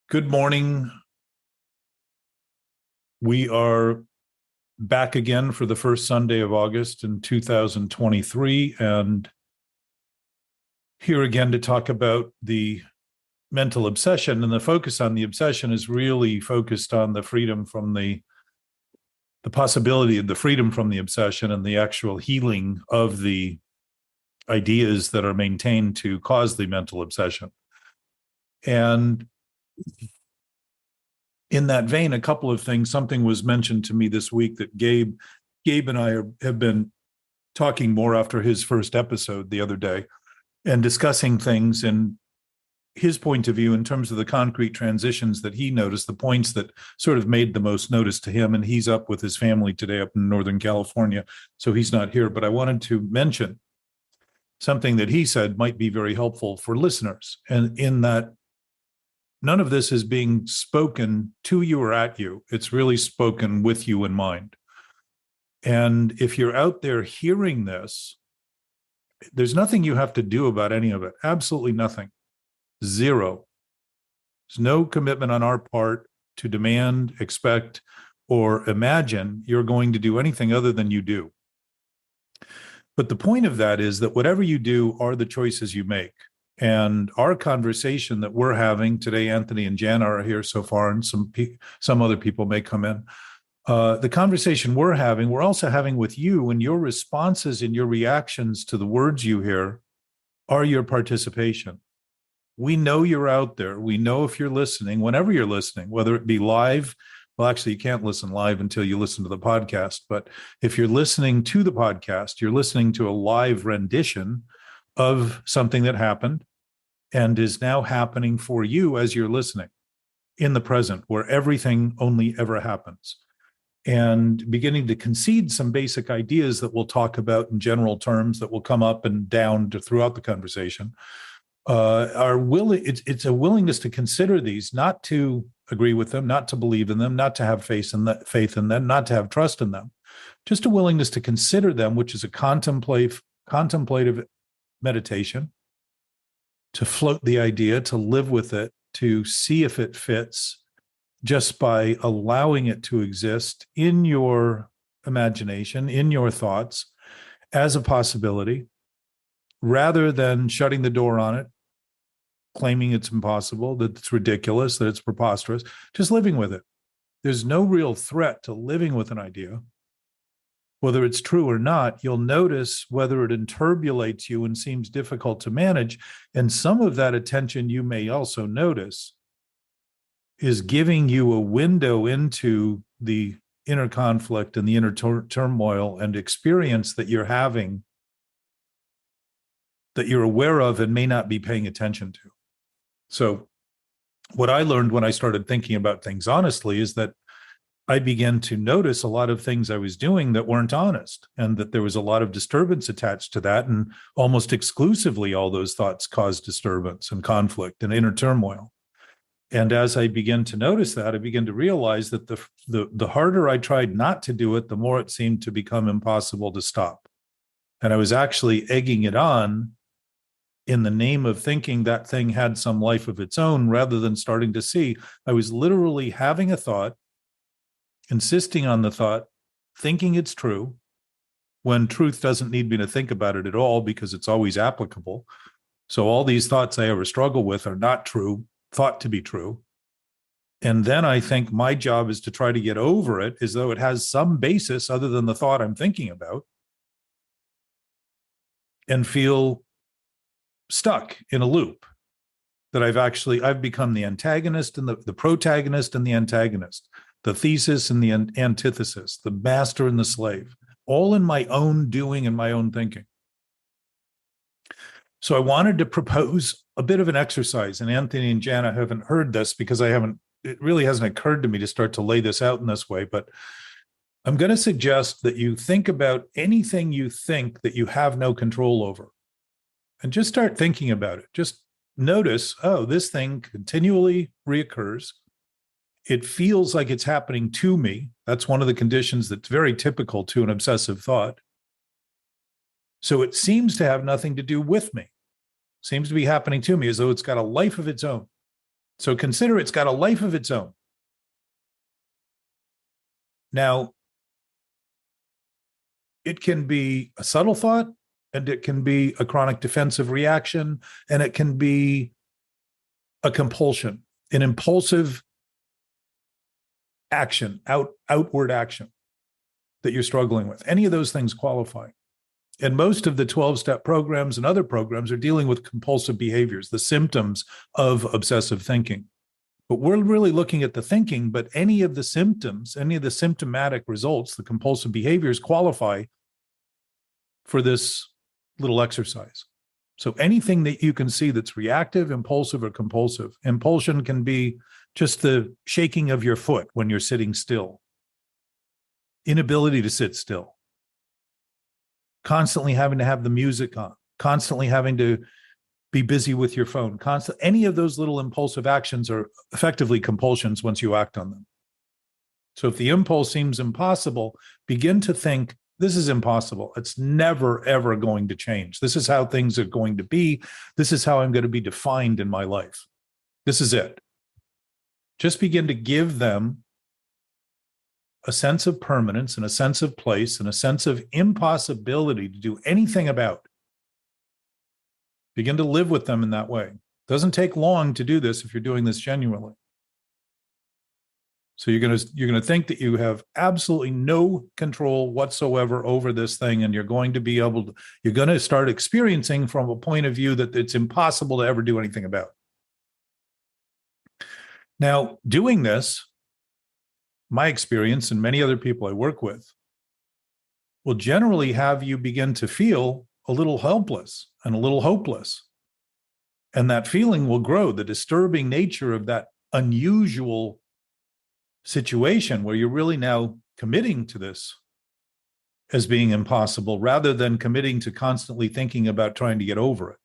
Good morning. We are back again for the first Sunday of August in 2023, and here again to talk about the mental obsession. And the focus on the obsession is really focused on the freedom from the possibility of the freedom from the obsession and the actual healing of the ideas that are maintained to cause the mental obsession. And in that vein, a couple of things. Something was mentioned to me this week that Gabe and I have been talking more after his first episode the other day and discussing things in his point of view in terms of the concrete transitions that he noticed, the points that sort of made the most notice to him. And he's up with his family today up in Northern California, so he's not here. But I wanted to mention something that he said might be very helpful for listeners, and in that none of this is being spoken to you or at you. It's really spoken with you in mind. And if you're out there hearing this, there's nothing you have to do about any of it. Absolutely nothing. Zero. There's no commitment on our part to demand, expect, or imagine you're going to do anything other than you do. But the point of that is that whatever you do are the choices you make. And our conversation that we're having today, Anthony and Jana are here so far, and some other people may come in. The conversation we're also having with you, and your responses and your reactions to the words you hear are your participation. We know you're out there. We know if you're listening, whenever you're listening, whether it be live. Well, actually, you can't listen live until you listen to the podcast. But if you're listening to the podcast, you're listening to a live rendition of something that happened and is now happening for you as you're listening in the present, where everything only ever happens. And beginning to concede some basic ideas that we'll talk about in general terms that will come up and down throughout the conversation. It's a willingness to consider these, not to agree with them, not to believe in them, not to have faith in them, not to have trust in them, just a willingness to consider them, which is a contemplative meditation, to float the idea, to live with it, to see if it fits, just by allowing it to exist in your imagination, in your thoughts, as a possibility, rather than shutting the door on it, claiming it's impossible, that it's ridiculous, that it's preposterous, just living with it. There's no real threat to living with an idea. Whether it's true or not, you'll notice whether it interbulates you and seems difficult to manage. And some of that attention you may also notice is giving you a window into the inner conflict and the inner turmoil and experience that you're having, that you're aware of and may not be paying attention to. So what I learned when I started thinking about things honestly is that I began to notice a lot of things I was doing that weren't honest, and that there was a lot of disturbance attached to that. And almost exclusively, all those thoughts caused disturbance and conflict and inner turmoil. And as I began to notice that, I began to realize that the harder I tried not to do it, the more it seemed to become impossible to stop. And I was actually egging it on in the name of thinking that thing had some life of its own, rather than starting to see I was literally having a thought, insisting on the thought, thinking it's true, when truth doesn't need me to think about it at all because it's always applicable. So all these thoughts I ever struggle with are not true, thought to be true. And then I think my job is to try to get over it as though it has some basis other than the thought I'm thinking about, and feel stuck in a loop that I've become the antagonist and the protagonist and the antagonist, the thesis and the antithesis, the master and the slave, all in my own doing and my own thinking. So I wanted to propose a bit of an exercise, and Anthony and Jana haven't heard this because it really hasn't occurred to me to start to lay this out in this way, but I'm going to suggest that you think about anything you think that you have no control over, and just start thinking about it. Just notice, oh, this thing continually reoccurs. It feels like it's happening to me. That's one of the conditions that's very typical to an obsessive thought. So it seems to have nothing to do with me. Seems to be happening to me as though it's got a life of its own. So consider it's got a life of its own. Now, it can be a subtle thought, and it can be a chronic defensive reaction, and it can be a compulsion, an impulsive action, outward action that you're struggling with. Any of those things qualify. And most of the 12-step programs and other programs are dealing with compulsive behaviors, the symptoms of obsessive thinking. But we're really looking at the thinking, but any of the symptoms, any of the symptomatic results, the compulsive behaviors qualify for this little exercise. So anything that you can see that's reactive, impulsive, or compulsive. Impulsion can be just the shaking of your foot when you're sitting still, inability to sit still, constantly having to have the music on, constantly having to be busy with your phone, any of those little impulsive actions are effectively compulsions once you act on them. So if the impulse seems impossible, begin to think, this is impossible. It's never, ever going to change. This is how things are going to be. This is how I'm going to be defined in my life. This is it. Just begin to give them a sense of permanence and a sense of place and a sense of impossibility to do anything about. Begin to live with them in that way. It doesn't take long to do this if you're doing this genuinely. So you're going to think that you have absolutely no control whatsoever over this thing, and you're going to start experiencing from a point of view that it's impossible to ever do anything about. Now, doing this, my experience and many other people I work with, will generally have you begin to feel a little helpless and a little hopeless. And that feeling will grow. The disturbing nature of that unusual situation where you're really now committing to this as being impossible rather than committing to constantly thinking about trying to get over it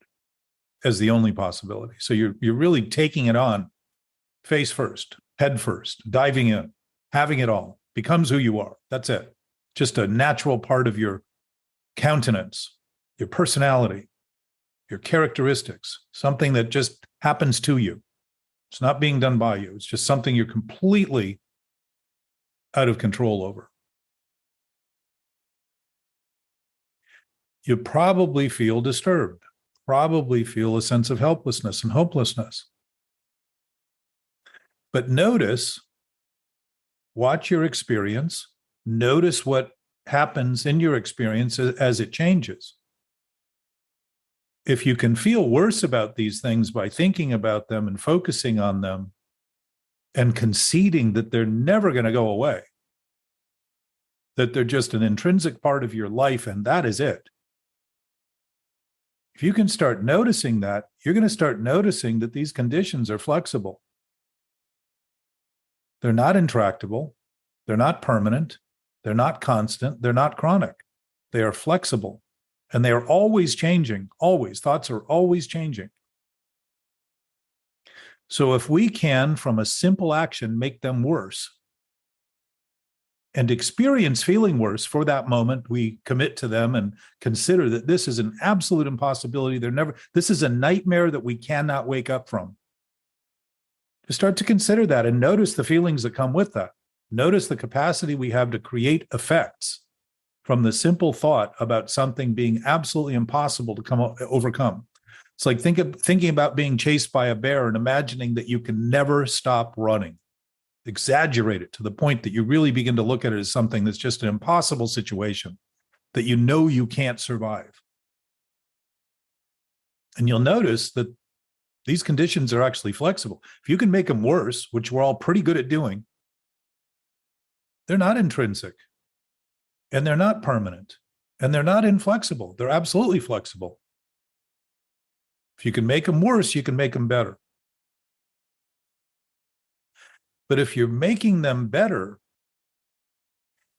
as the only possibility. So you're really taking it on face first, head first, diving in, having it all, becomes who you are. That's it. Just a natural part of your countenance, your personality, your characteristics, something that just happens to you. It's not being done by you. It's just something you're completely out of control over. You probably feel disturbed, probably feel a sense of helplessness and hopelessness. But watch your experience, notice what happens in your experience as it changes. If you can feel worse about these things by thinking about them and focusing on them and conceding that they're never going to go away, that they're just an intrinsic part of your life and that is it. If you can start noticing that, you're going to start noticing that these conditions are flexible. They're not intractable. They're not permanent. They're not constant. They're not chronic. They are flexible. And they are always changing, always. Thoughts are always changing. So if we can, from a simple action, make them worse and experience feeling worse for that moment, we commit to them and consider that this is an absolute impossibility. This is a nightmare that we cannot wake up from. Just start to consider that and notice the feelings that come with that. Notice the capacity we have to create effects from the simple thought about something being absolutely impossible to overcome. It's like thinking about being chased by a bear and imagining that you can never stop running. Exaggerate it to the point that you really begin to look at it as something that's just an impossible situation that you know you can't survive. And you'll notice that these conditions are actually flexible. If you can make them worse, which we're all pretty good at doing, they're not intrinsic, and they're not permanent, and they're not inflexible. They're absolutely flexible. If you can make them worse, you can make them better. But if you're making them better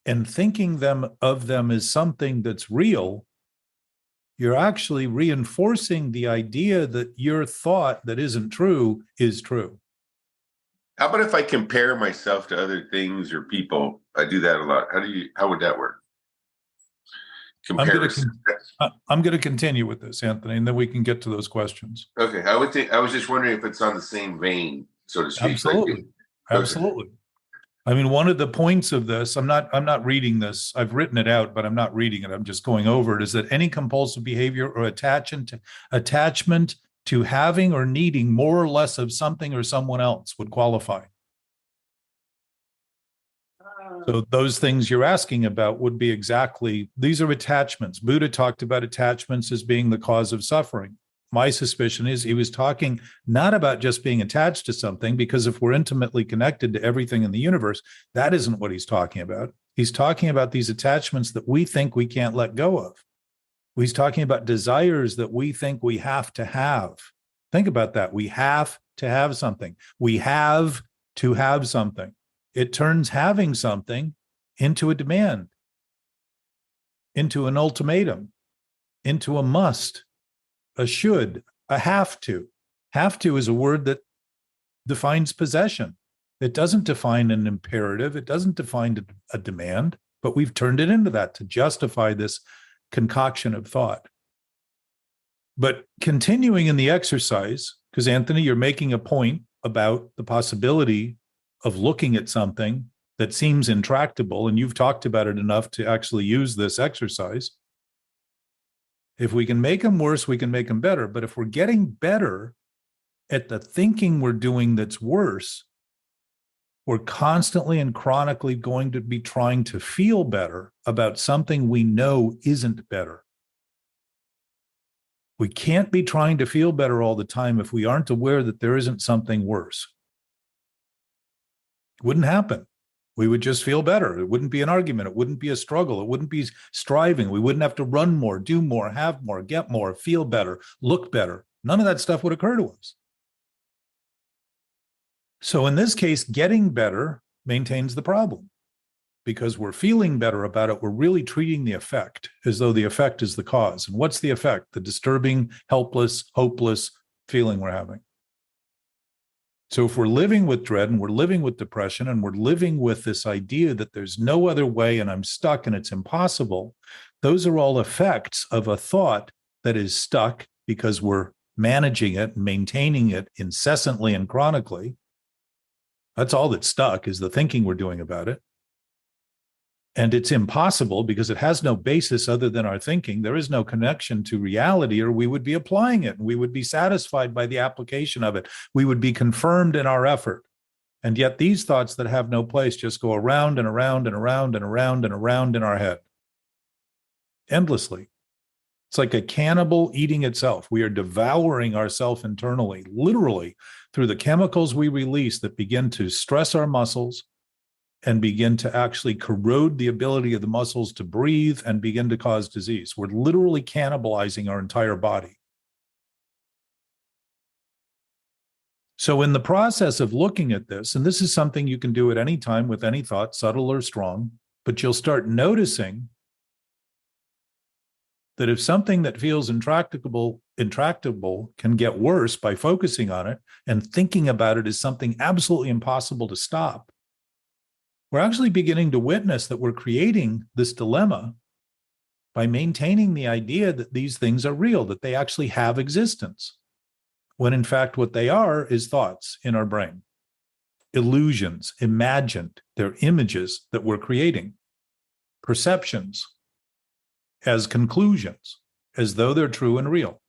and thinking of them as something that's real, you're actually reinforcing the idea that your thought that isn't true is true. How about if I compare myself to other things or people? I do that a lot. How would that work? I'm going to continue with this, Anthony, and then we can get to those questions. Okay. I was just wondering if it's on the same vein. so to speak. Absolutely. Absolutely. I mean, one of the points of this, I'm not reading this. I've written it out, but I'm not reading it. I'm just going over it, is that any compulsive behavior or attachment to having or needing more or less of something or someone else would qualify. So those things you're asking about would be exactly, these are attachments. Buddha talked about attachments as being the cause of suffering. My suspicion is he was talking not about just being attached to something, because if we're intimately connected to everything in the universe, that isn't what he's talking about. He's talking about these attachments that we think we can't let go of. He's talking about desires that we think we have to have. Think about that. We have to have something. We have to have something. It turns having something into a demand, into an ultimatum, into a must, a should, a have to. Have to is a word that defines possession. It doesn't define an imperative. It doesn't define a demand, but we've turned it into that to justify this concoction of thought. But continuing in the exercise, because Anthony, you're making a point about the possibility of looking at something that seems intractable, and you've talked about it enough to actually use this exercise. If we can make them worse, we can make them better. But if we're getting better at the thinking we're doing that's worse, we're constantly and chronically going to be trying to feel better about something we know isn't better. We can't be trying to feel better all the time if we aren't aware that there isn't something worse. It wouldn't happen. We would just feel better. It wouldn't be an argument. It wouldn't be a struggle. It wouldn't be striving. We wouldn't have to run more, do more, have more, get more, feel better, look better. None of that stuff would occur to us. So in this case, getting better maintains the problem, because we're feeling better about it. We're really treating the effect as though the effect is the cause. And what's the effect? The disturbing, helpless, hopeless feeling we're having. So if we're living with dread and we're living with depression and we're living with this idea that there's no other way and I'm stuck and it's impossible, those are all effects of a thought that is stuck because we're managing it and maintaining it incessantly and chronically. That's all that's stuck, is the thinking we're doing about it. And it's impossible because it has no basis other than our thinking. There is no connection to reality, or we would be applying it. We would be satisfied by the application of it. We would be confirmed in our effort. And yet these thoughts that have no place just go around and around and around and around and around in our head endlessly. It's like a cannibal eating itself. We are devouring ourselves internally, literally, through the chemicals we release that begin to stress our muscles and begin to actually corrode the ability of the muscles to breathe and begin to cause disease. We're literally cannibalizing our entire body. So in the process of looking at this, and this is something you can do at any time with any thought, subtle or strong, but you'll start noticing that if something that feels intractable can get worse by focusing on it and thinking about it as something absolutely impossible to stop, we're actually beginning to witness that we're creating this dilemma by maintaining the idea that these things are real, that they actually have existence, when in fact what they are is thoughts in our brain, illusions, imagined, they're images that we're creating, perceptions as conclusions, as though they're true and real.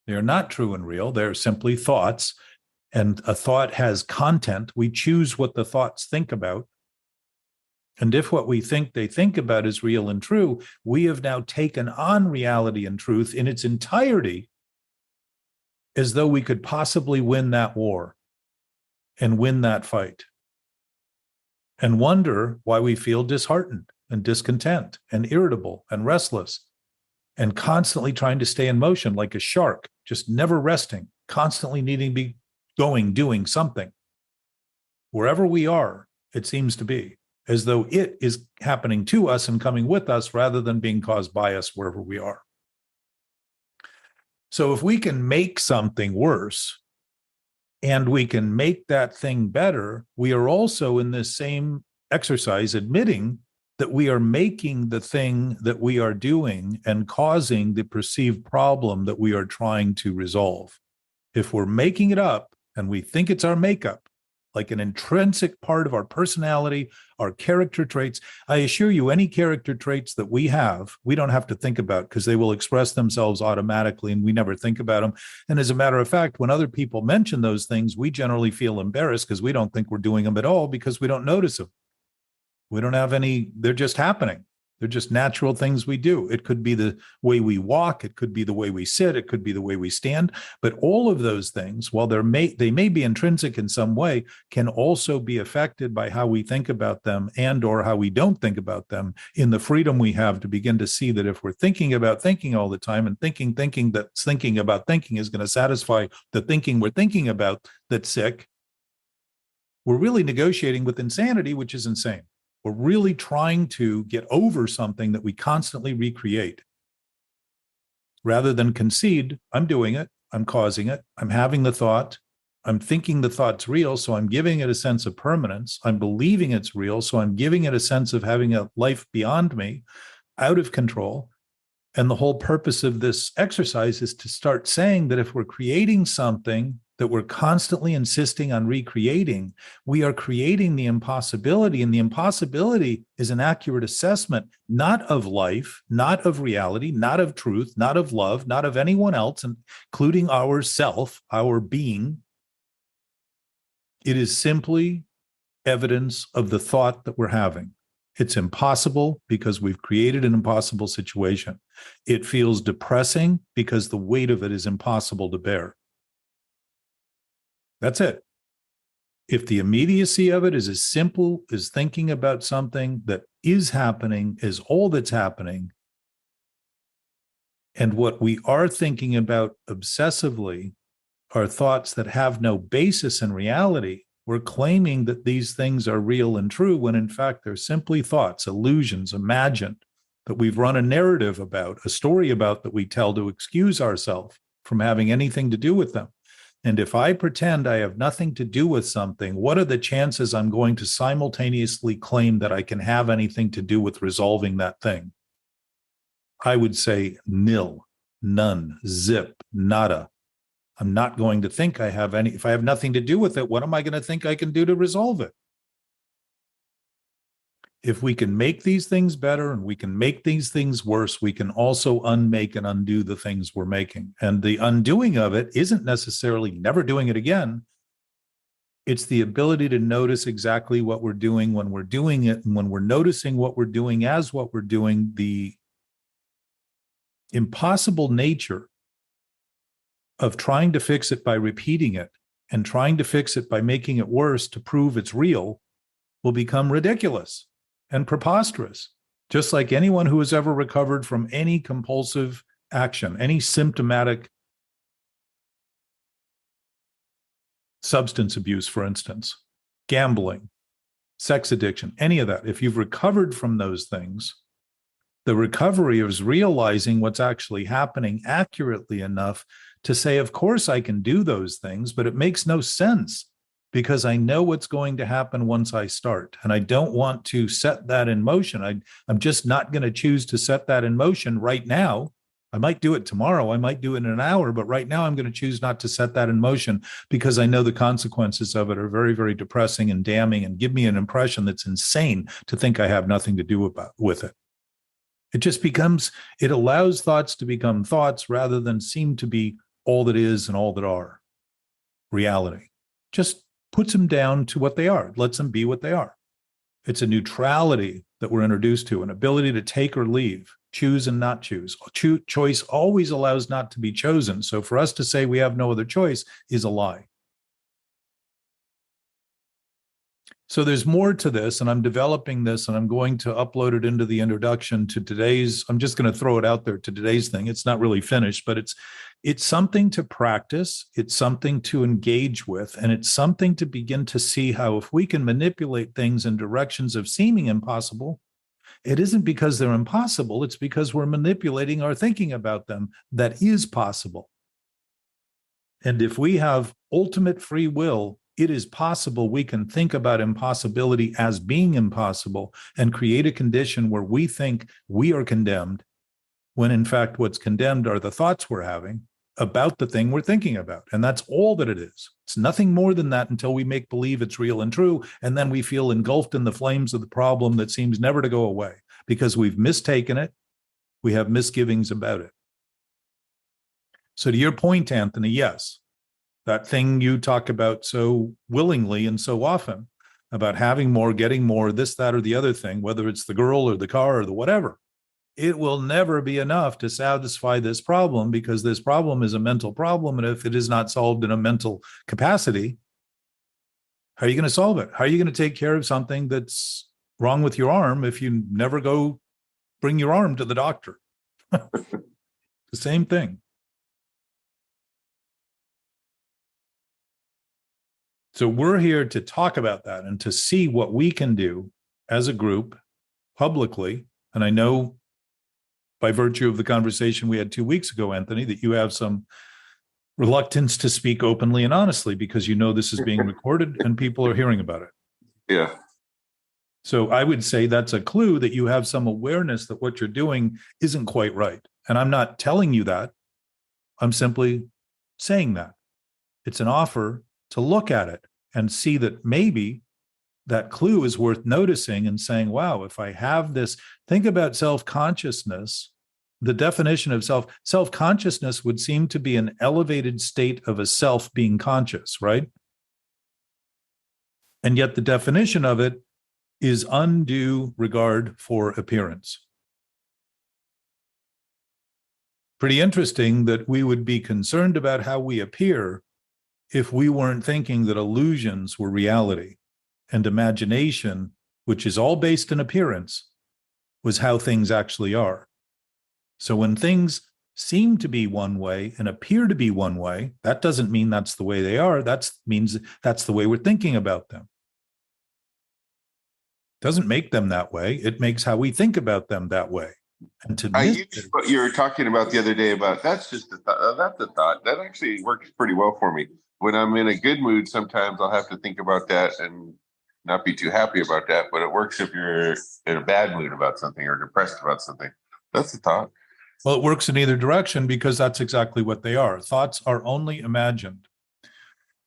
They are not true and real, they're simply thoughts, and a thought has content. We choose what the thoughts think about. And if what we think they think about is real and true, we have now taken on reality and truth in its entirety, as though we could possibly win that war and win that fight, and wonder why we feel disheartened and discontent and irritable and restless and constantly trying to stay in motion like a shark, just never resting, constantly needing to be going, doing something. Wherever we are, it seems to be as though it is happening to us and coming with us rather than being caused by us wherever we are. So if we can make something worse and we can make that thing better, we are also in this same exercise admitting that we are making the thing that we are doing and causing the perceived problem that we are trying to resolve. If we're making it up and we think it's our makeup, like an intrinsic part of our personality, our character traits. I assure you, any character traits that we have, we don't have to think about because they will express themselves automatically and we never think about them. And as a matter of fact, when other people mention those things, we generally feel embarrassed because we don't think we're doing them at all because we don't notice them. We don't have any, they're just happening. They're just natural things we do. It could be the way we walk. It could be the way we sit. It could be the way we stand. But all of those things, while they may be intrinsic in some way, can also be affected by how we think about them and or how we don't think about them, in the freedom we have to begin to see that if we're thinking about thinking all the time and thinking that's thinking about thinking is going to satisfy the thinking we're thinking about that's sick, we're really negotiating with insanity, which is insane. We're really trying to get over something that we constantly recreate. Rather than concede, I'm doing it, I'm causing it, I'm having the thought, I'm thinking the thought's real, so I'm giving it a sense of permanence. I'm believing it's real, so I'm giving it a sense of having a life beyond me, out of control. And the whole purpose of this exercise is to start saying that if we're creating something that we're constantly insisting on recreating, we are creating the impossibility. And the impossibility is an accurate assessment, not of life, not of reality, not of truth, not of love, not of anyone else, including our self, our being. It is simply evidence of the thought that we're having. It's impossible because we've created an impossible situation. It feels depressing because the weight of it is impossible to bear. That's it. If the immediacy of it is as simple as thinking about something that is happening, is all that's happening, and what we are thinking about obsessively are thoughts that have no basis in reality, we're claiming that these things are real and true when in fact they're simply thoughts, illusions, imagined, that we've run a narrative about, a story about that we tell to excuse ourselves from having anything to do with them. And if I pretend I have nothing to do with something, what are the chances I'm going to simultaneously claim that I can have anything to do with resolving that thing? I would say nil, none, zip, nada. I'm not going to think I have any. If I have nothing to do with it, what am I going to think I can do to resolve it? If we can make these things better and we can make these things worse, we can also unmake and undo the things we're making. And the undoing of it isn't necessarily never doing it again. It's the ability to notice exactly what we're doing when we're doing it. And when we're noticing what we're doing as what we're doing, the impossible nature of trying to fix it by repeating it and trying to fix it by making it worse to prove it's real will become ridiculous and preposterous, just like anyone who has ever recovered from any compulsive action, any symptomatic substance abuse, for instance, gambling, sex addiction, any of that. If you've recovered from those things, the recovery is realizing what's actually happening accurately enough to say, of course I can do those things, but it makes no sense because I know what's going to happen once I start. And I don't want to set that in motion. I'm just not going to choose to set that in motion right now. I might do it tomorrow. I might do it in an hour, but right now I'm going to choose not to set that in motion because I know the consequences of it are very, very depressing and damning and give me an impression that's insane to think I have nothing to do with it. It just becomes, it allows thoughts to become thoughts rather than seem to be all that is and all that are reality. Just puts them down to what they are, lets them be what they are. It's a neutrality that we're introduced to, an ability to take or leave, choose and not choose. Choice always allows not to be chosen. So for us to say we have no other choice is a lie. So there's more to this, and I'm developing this, and I'm going to upload it into the introduction to today's, I'm just going to throw it out there to today's thing. It's not really finished, but it's something to practice. It's something to engage with, and it's something to begin to see how if we can manipulate things in directions of seeming impossible, it isn't because they're impossible. It's because we're manipulating our thinking about them that is possible. And if we have ultimate free will, it is possible we can think about impossibility as being impossible and create a condition where we think we are condemned, when in fact what's condemned are the thoughts we're having. about the thing we're thinking about. And that's all that it is. It's nothing more than that until we make believe it's real and true. And then we feel engulfed in the flames of the problem that seems never to go away because we've mistaken it. We have misgivings about it. So to your point, Anthony, yes, that thing you talk about so willingly and so often about having more, getting more, this, that, or the other thing, whether it's the girl or the car or the whatever, it will never be enough to satisfy this problem because this problem is a mental problem. And if it is not solved in a mental capacity, how are you going to solve it? How are you going to take care of something that's wrong with your arm if you never go bring your arm to the doctor? The same thing. So we're here to talk about that and to see what we can do as a group publicly. And I know by virtue of the conversation we had 2 weeks ago, Anthony, that you have some reluctance to speak openly and honestly because you know this is being recorded and people are hearing about it. Yeah. So I would say that's a clue that you have some awareness that what you're doing isn't quite right. And I'm not telling you that. I'm simply saying that. It's an offer to look at it and see that maybe that clue is worth noticing and saying, wow, if I have this, think about self-consciousness. The definition of self-consciousness would seem to be an elevated state of a self being conscious, right? And yet the definition of it is undue regard for appearance. Pretty interesting that we would be concerned about how we appear if we weren't thinking that illusions were reality and imagination, which is all based in appearance, was how things actually are. So when things seem to be one way and appear to be one way, that doesn't mean that's the way they are. That means that's the way we're thinking about them. Doesn't make them that way. It makes how we think about them that way. And to I used what you were talking about the other day about that's just a thought. That's a thought that actually works pretty well for me. When I'm in a good mood, sometimes I'll have to think about that and not be too happy about that. But it works if you're in a bad mood about something or depressed about something. That's a thought. Well, it works in either direction because that's exactly what they are. Thoughts are only imagined.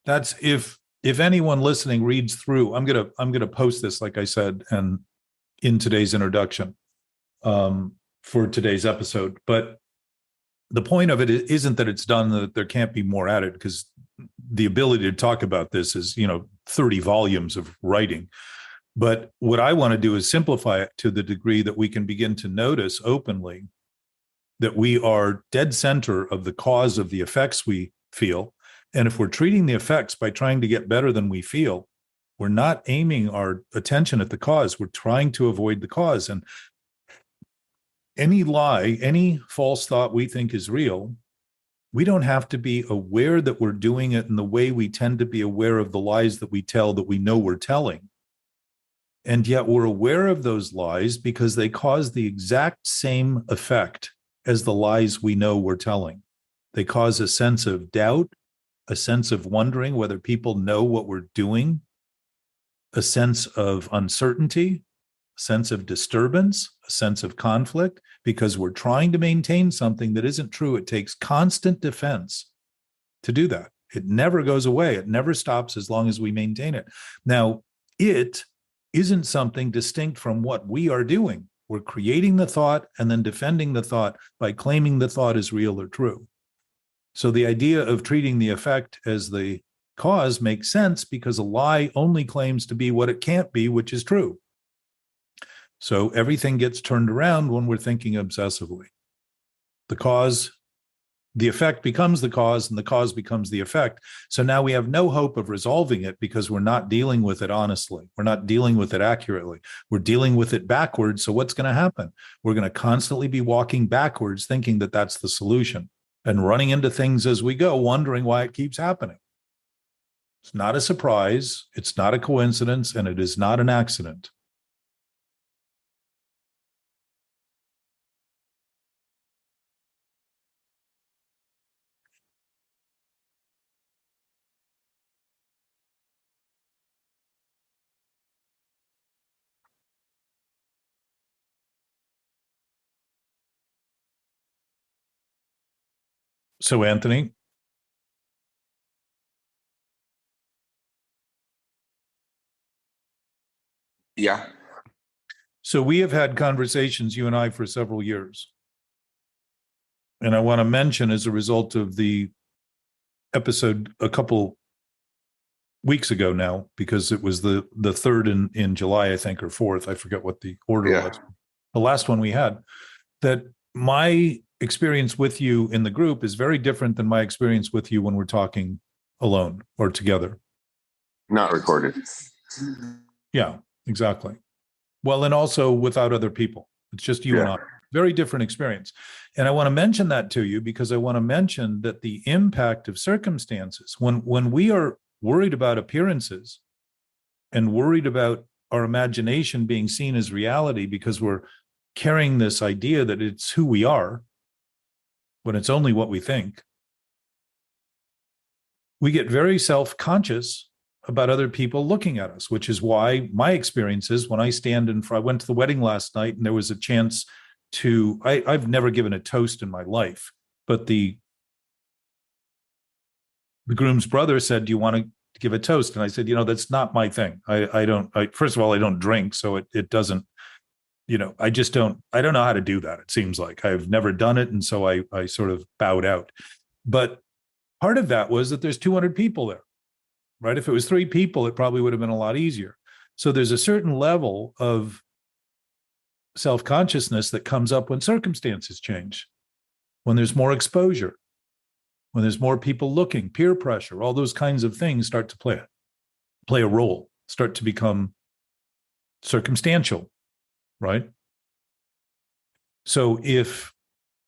That's if anyone listening reads through, I'm gonna post this, like I said, and in today's introduction for today's episode. But the point of it isn't that it's done, that there can't be more added, because the ability to talk about this is, 30 volumes of writing. But what I want to do is simplify it to the degree that we can begin to notice openly that we are dead center of the cause of the effects we feel. And if we're treating the effects by trying to get better than we feel, we're not aiming our attention at the cause. We're trying to avoid the cause. And any lie, any false thought we think is real, we don't have to be aware that we're doing it in the way we tend to be aware of the lies that we tell that we know we're telling. And yet we're aware of those lies because they cause the exact same effect as the lies we know we're telling. They cause a sense of doubt, a sense of wondering whether people know what we're doing, a sense of uncertainty, a sense of disturbance, a sense of conflict, because we're trying to maintain something that isn't true. It takes constant defense to do that. It never goes away. It never stops as long as we maintain it. Now, it isn't something distinct from what we are doing. We're creating the thought and then defending the thought by claiming the thought is real or true. So the idea of treating the effect as the cause makes sense because a lie only claims to be what it can't be, which is true. So everything gets turned around when we're thinking obsessively. The effect becomes the cause, and the cause becomes the effect. So now we have no hope of resolving it because we're not dealing with it honestly. We're not dealing with it accurately. We're dealing with it backwards. So what's going to happen? We're going to constantly be walking backwards, thinking that that's the solution and running into things as we go, wondering why it keeps happening. It's not a surprise. It's not a coincidence, and it is not an accident. So, Anthony, Yeah. so we have had conversations, you and I, for several years. And I want to mention, as a result of the episode a couple weeks ago now, because it was the third in July, I think, or fourth, I forget what the order was, the last one we had, that my experience with you in the group is very different than my experience with you when we're talking alone or together. Not recorded. Yeah, exactly. Well, and also without other people. It's just you and I. Very different experience. And I want to mention that to you because I want to mention that the impact of circumstances, when we are worried about appearances and worried about our imagination being seen as reality because we're carrying this idea that it's who we are, when it's only what we think, we get very self-conscious about other people looking at us, which is why my experience is when I stand in front, I went to the wedding last night and there was a chance to, I've never given a toast in my life, but the groom's brother said, "Do you want to give a toast?" And I said, that's not my thing. I don't, first of all, I don't drink. So it doesn't, I don't know how to do that. It seems like I've never done it. And so I sort of bowed out. But part of that was that there's 200 people there, right? If it was 3 people, it probably would have been a lot easier. So there's a certain level of self-consciousness that comes up when circumstances change, when there's more exposure, when there's more people looking, peer pressure, all those kinds of things start to play a role, start to become circumstantial, right? So if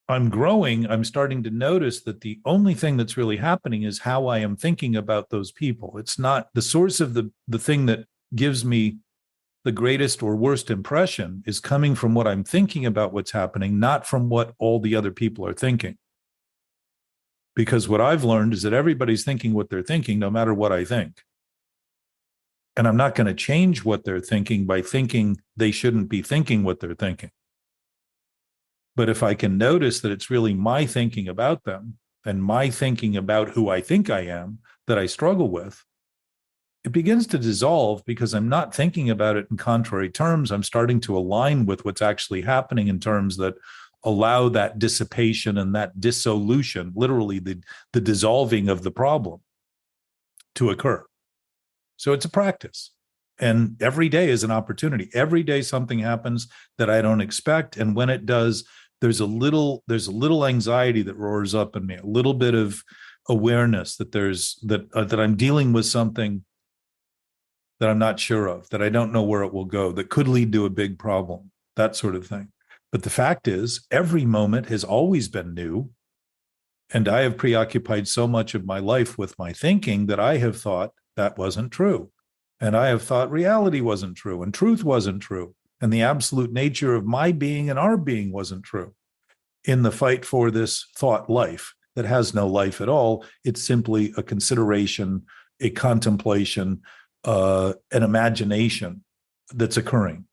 I'm growing, I'm starting to notice that the only thing that's really happening is how I am thinking about those people. It's not the source of the thing that gives me the greatest or worst impression is coming from what I'm thinking about what's happening, not from what all the other people are thinking. Because what I've learned is that everybody's thinking what they're thinking, no matter what I think. And I'm not going to change what they're thinking by thinking they shouldn't be thinking what they're thinking. But if I can notice that it's really my thinking about them and my thinking about who I think I am that I struggle with, it begins to dissolve because I'm not thinking about it in contrary terms. I'm starting to align with what's actually happening in terms that allow that dissipation and that dissolution, literally the dissolving of the problem, to occur. So it's a practice. And every day is an opportunity. Every day something happens that I don't expect. And when it does, there's a little anxiety that roars up in me, a little bit of awareness that that I'm dealing with something that I'm not sure of, that I don't know where it will go, that could lead to a big problem, that sort of thing. But the fact is, every moment has always been new. And I have preoccupied so much of my life with my thinking that I have thought that wasn't true. And I have thought reality wasn't true and truth wasn't true. And the absolute nature of my being and our being wasn't true. In the fight for this thought life that has no life at all, it's simply a consideration, a contemplation, an imagination that's occurring.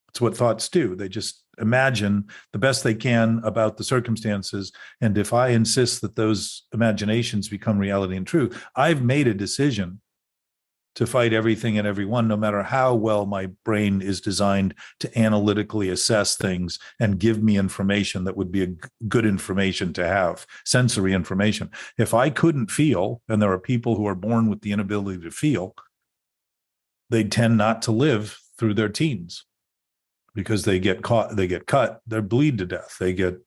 It's what thoughts do. They just imagine the best they can about the circumstances. And if I insist that those imaginations become reality and truth, I've made a decision to fight everything and everyone, no matter how well my brain is designed to analytically assess things and give me information that would be a good information to have, sensory information. If I couldn't feel, and there are people who are born with the inability to feel, they tend not to live through their teens because they get caught, they get cut, they bleed to death.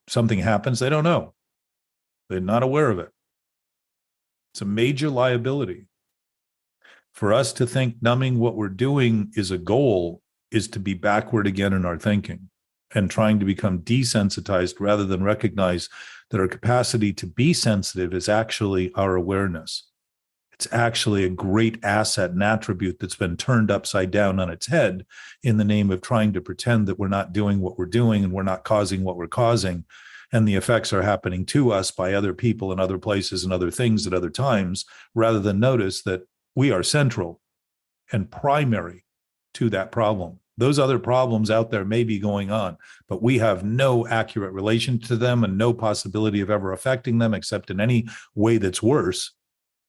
Something happens, they don't know. They're not aware of it. It's a major liability. For us to think numbing what we're doing is a goal is to be backward again in our thinking and trying to become desensitized rather than recognize that our capacity to be sensitive is actually our awareness. It's actually a great asset and attribute that's been turned upside down on its head in the name of trying to pretend that we're not doing what we're doing and we're not causing what we're causing. And the effects are happening to us by other people and other places and other things at other times, rather than notice that we are central and primary to that problem. Those other problems out there may be going on, but we have no accurate relation to them and no possibility of ever affecting them except in any way that's worse,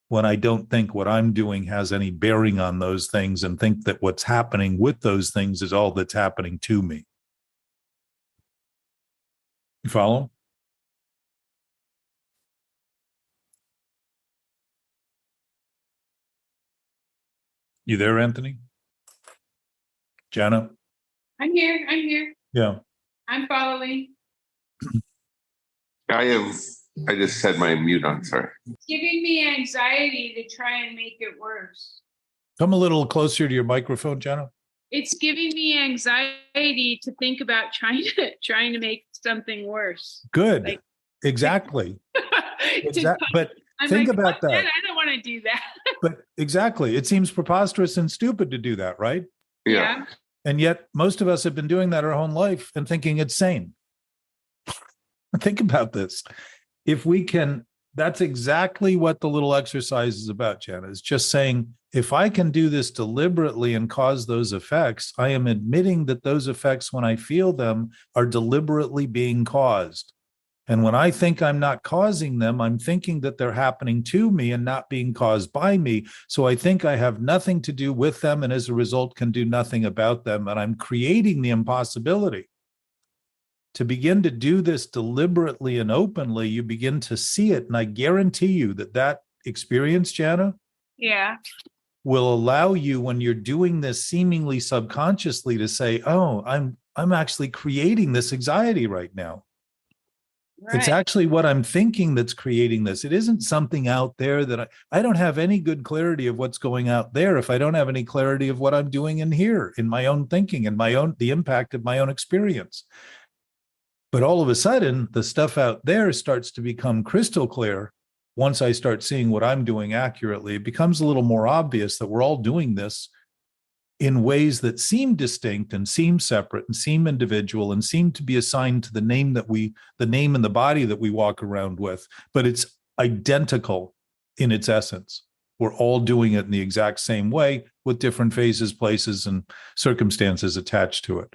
when I don't think what I'm doing has any bearing on those things and think that what's happening with those things is all that's happening to me. You follow? You there, Anthony? Jana? I'm here. Yeah. I'm following. I just had my mute on, sorry. It's giving me anxiety to try and make it worse. Come a little closer to your microphone, Jana. It's giving me anxiety to think about trying to make something worse. Good. Like, exactly. But I'm think like, about that. I don't want to do that. But exactly. It seems preposterous and stupid to do that, right? Yeah. And yet most of us have been doing that our whole life and thinking it's sane. Think about this. If we can, that's exactly what the little exercise is about, Jana. It's just saying, if I can do this deliberately and cause those effects, I am admitting that those effects, when I feel them, are deliberately being caused. And when I think I'm not causing them, I'm thinking that they're happening to me and not being caused by me. So I think I have nothing to do with them, and as a result can do nothing about them. And I'm creating the impossibility. To begin to do this deliberately and openly, you begin to see it. And I guarantee you that experience, Jana, will allow you, when you're doing this seemingly subconsciously, to say, oh, I'm actually creating this anxiety right now. Right. It's actually what I'm thinking that's creating this. It isn't something out there that I don't have any good clarity of what's going out there if I don't have any clarity of what I'm doing in here, in my own thinking and the impact of my own experience. But all of a sudden, the stuff out there starts to become crystal clear. Once I start seeing what I'm doing accurately, it becomes a little more obvious that we're all doing this in ways that seem distinct and seem separate and seem individual and seem to be assigned to the name and the body that we walk around with, but it's identical in its essence. We're all doing it in the exact same way with different phases, places, and circumstances attached to it.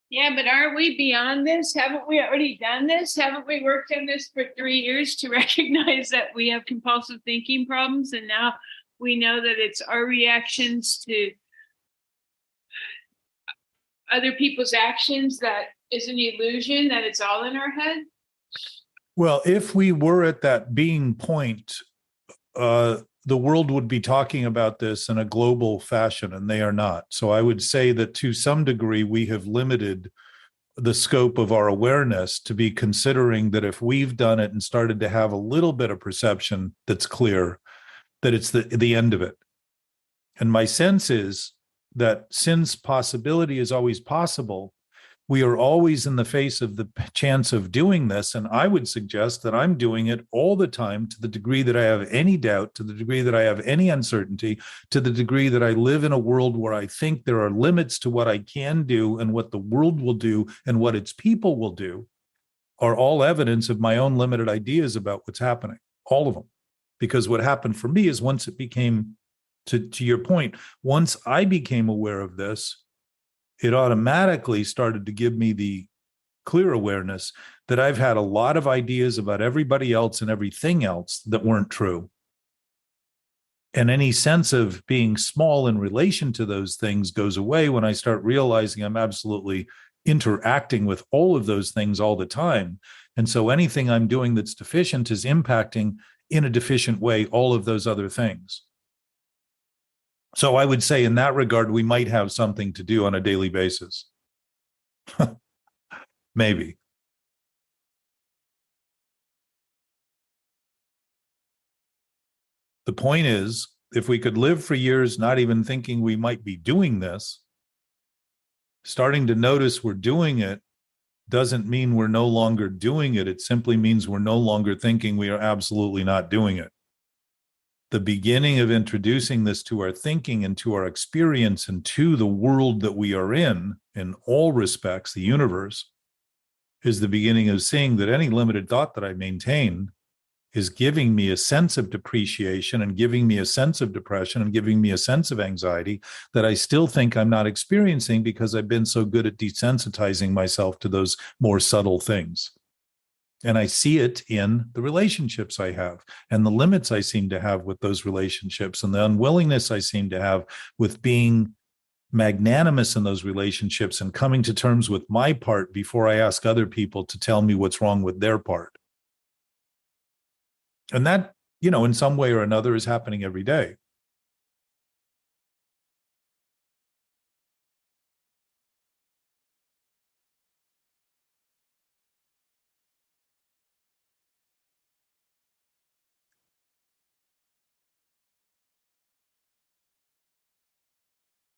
Yeah, but aren't we beyond this? Haven't we already done this? Haven't we worked on this for 3 years to recognize that we have compulsive thinking problems? And now we know that it's our reactions to other people's actions that is an illusion, that it's all in our head? Well, if we were at that being point, the world would be talking about this in a global fashion, and they are not. So I would say that to some degree, we have limited the scope of our awareness to be considering that if we've done it and started to have a little bit of perception that's clear, that it's the end of it. And my sense is that since possibility is always possible, we are always in the face of the chance of doing this. And I would suggest that I'm doing it all the time, to the degree that I have any doubt, to the degree that I have any uncertainty, to the degree that I live in a world where I think there are limits to what I can do and what the world will do and what its people will do, are all evidence of my own limited ideas about what's happening, all of them. Because what happened for me is, once it became, to your point, once I became aware of this, it automatically started to give me the clear awareness that I've had a lot of ideas about everybody else and everything else that weren't true. And any sense of being small in relation to those things goes away when I start realizing I'm absolutely interacting with all of those things all the time. And so anything I'm doing that's deficient is impacting in a deficient way all of those other things. So I would say in that regard, we might have something to do on a daily basis. Maybe. The point is, if we could live for years not even thinking we might be doing this, starting to notice we're doing it doesn't mean we're no longer doing it. It simply means we're no longer thinking we are absolutely not doing it. The beginning of introducing this to our thinking and to our experience and to the world that we are in all respects, the universe, is the beginning of seeing that any limited thought that I maintain is giving me a sense of depreciation and giving me a sense of depression and giving me a sense of anxiety that I still think I'm not experiencing because I've been so good at desensitizing myself to those more subtle things. And I see it in the relationships I have and the limits I seem to have with those relationships and the unwillingness I seem to have with being magnanimous in those relationships and coming to terms with my part before I ask other people to tell me what's wrong with their part. And that, in some way or another is happening every day.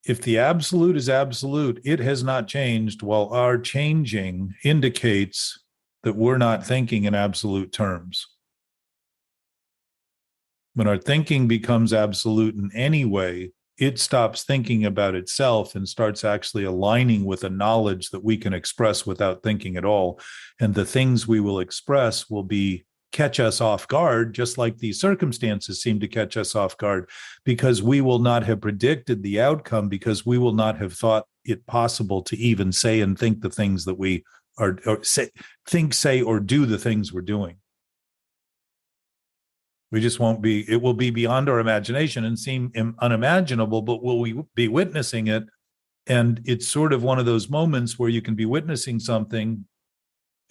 If the absolute is absolute, it has not changed, while our changing indicates that we're not thinking in absolute terms. When our thinking becomes absolute in any way, it stops thinking about itself and starts actually aligning with a knowledge that we can express without thinking at all. And the things we will express will catch us off guard, just like these circumstances seem to catch us off guard, because we will not have predicted the outcome, because we will not have thought it possible to even say and think the things that we are, or say, or do the things we're doing. We just won't be, it will be beyond our imagination and seem unimaginable, but will we be witnessing it? And it's sort of one of those moments where you can be witnessing something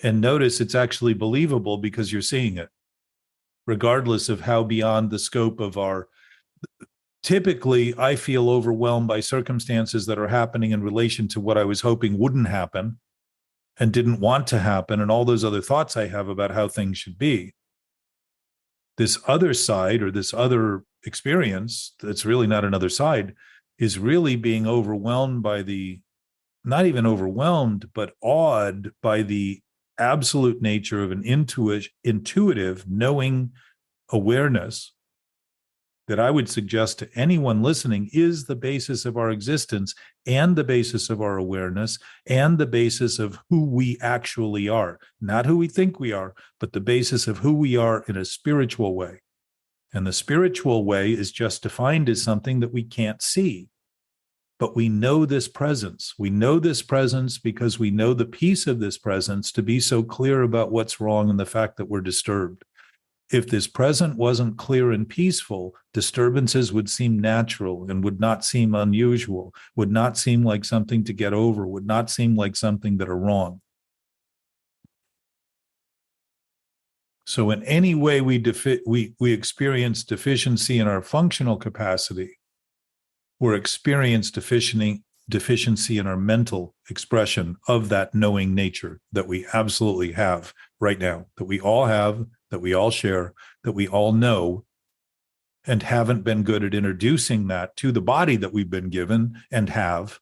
and notice it's actually believable because you're seeing it, regardless of how beyond the scope of our. Typically, I feel overwhelmed by circumstances that are happening in relation to what I was hoping wouldn't happen and didn't want to happen, and all those other thoughts I have about how things should be. This other side, or this other experience that's really not another side, is really being overwhelmed by not even overwhelmed, but awed by the absolute nature of an intuitive, knowing awareness that I would suggest to anyone listening is the basis of our existence and the basis of our awareness and the basis of who we actually are. Not who we think we are, but the basis of who we are in a spiritual way. And the spiritual way is just defined as something that we can't see. But we know this presence. We know this presence because we know the peace of this presence to be so clear about what's wrong and the fact that we're disturbed. If this present wasn't clear and peaceful, disturbances would seem natural and would not seem unusual, would not seem like something to get over, would not seem like something that are wrong. So in any way we experience deficiency in our functional capacity, or experience deficiency in our mental expression of that knowing nature that we absolutely have right now, that we all have, that we all share, that we all know, and haven't been good at introducing that to the body that we've been given and have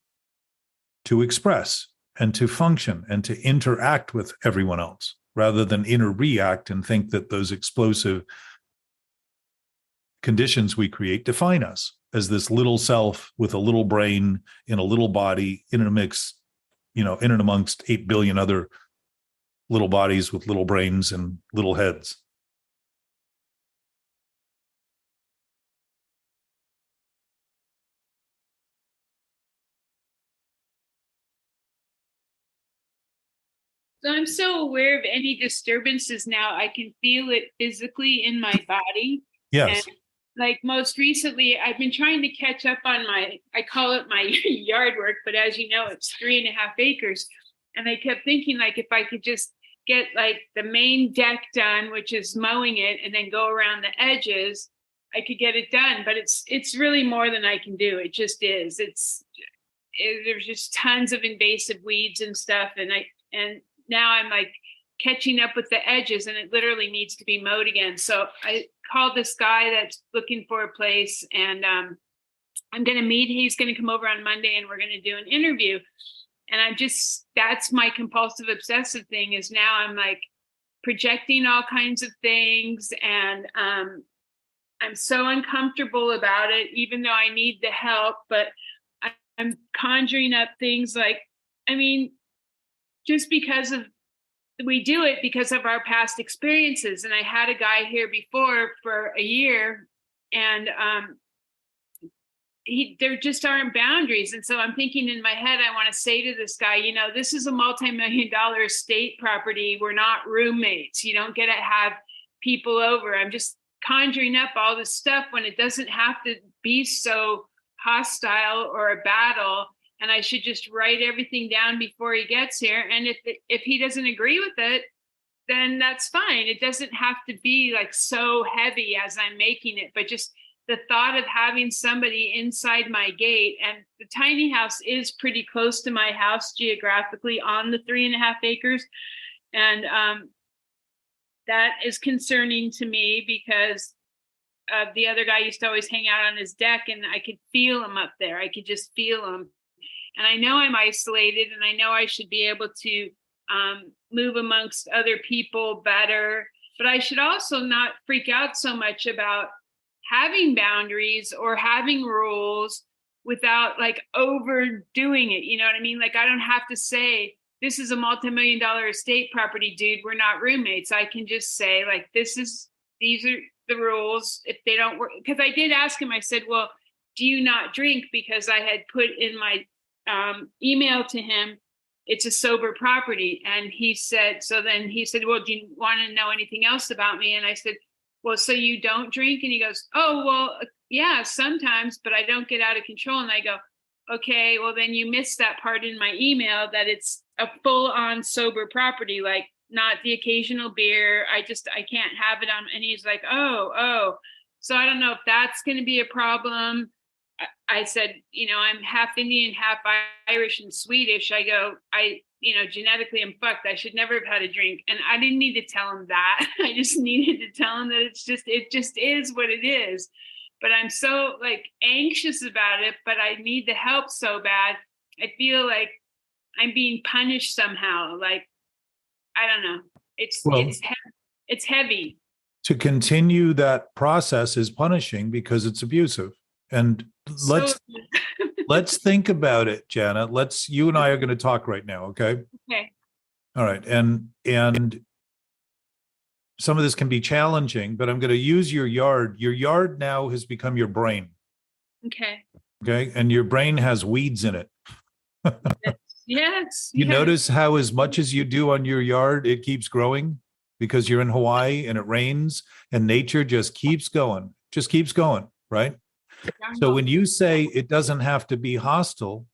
to express and to function and to interact with everyone else, rather than react and think that those explosive conditions we create define us as this little self with a little brain in a little body in a mix, in and amongst 8 billion other little bodies with little brains and little heads. So I'm so aware of any disturbances now. I can feel it physically in my body. Yes. And like most recently, I've been trying to catch up on I call it my yard work, but as you know, it's 3.5 acres. And I kept thinking, like, if I could just get like the main deck done, which is mowing it, and then go around the edges, I could get it done. But it's really more than I can do. It just is. There's just tons of invasive weeds and stuff. And now I'm like catching up with the edges, and it literally needs to be mowed again. So I called this guy that's looking for a place, and I'm going to meet. He's going to come over on Monday, and we're going to do an interview. And that's my compulsive obsessive thing, is now I'm like projecting all kinds of things. And I'm so uncomfortable about it, even though I need the help. But I'm conjuring up things like, just because of we do it because of our past experiences. And I had a guy here before for a year, and there just aren't boundaries. And so I'm thinking in my head, I want to say to this guy, you know, this is a multi-million-dollar estate property. We're not roommates. You don't get to have people over. I'm just conjuring up all this stuff when it doesn't have to be so hostile or a battle. And I should just write everything down before he gets here. And if he doesn't agree with it, then that's fine. It doesn't have to be like so heavy as I'm making it, but just the thought of having somebody inside my gate. And the tiny house is pretty close to my house geographically on the 3.5 acres. And that is concerning to me because the other guy used to always hang out on his deck, and I could feel him up there. I could just feel him. And I know I'm isolated, and I know I should be able to move amongst other people better, but I should also not freak out so much about having boundaries or having rules without like overdoing it. You know what I mean? Like, I don't have to say, this is a multi-million-dollar estate property, dude, we're not roommates. I can just say like, these are the rules. If they don't work, because I did ask him, I said, well, do you not drink? Because I had put in my email to him, it's a sober property. And he said, well, do you want to know anything else about me? And I said, well, so you don't drink? And he goes, oh, well, yeah, sometimes, but I don't get out of control. And I go, okay, well, then you missed that part in my email that it's a full on sober property, like not the occasional beer. I can't have it on. And he's like, oh. So I don't know if that's going to be a problem. I said, you know, I'm half Indian, half Irish and Swedish. I go, genetically I'm fucked. I should never have had a drink. And I didn't need to tell him that. I just needed to tell him that it just is what it is. But I'm so like anxious about it, but I need the help so bad. I feel like I'm being punished somehow. Like, I don't know. It's heavy. To continue that process is punishing because it's abusive. And let's think about it, Jana. You and I are going to talk right now, okay? Okay. All right. And some of this can be challenging, but I'm going to use your yard. Your yard now has become your brain. Okay. Okay. And your brain has weeds in it. Yes. You notice how as much as you do on your yard, it keeps growing because you're in Hawaii and it rains and nature just keeps going, right? So when you say it doesn't have to be hostile,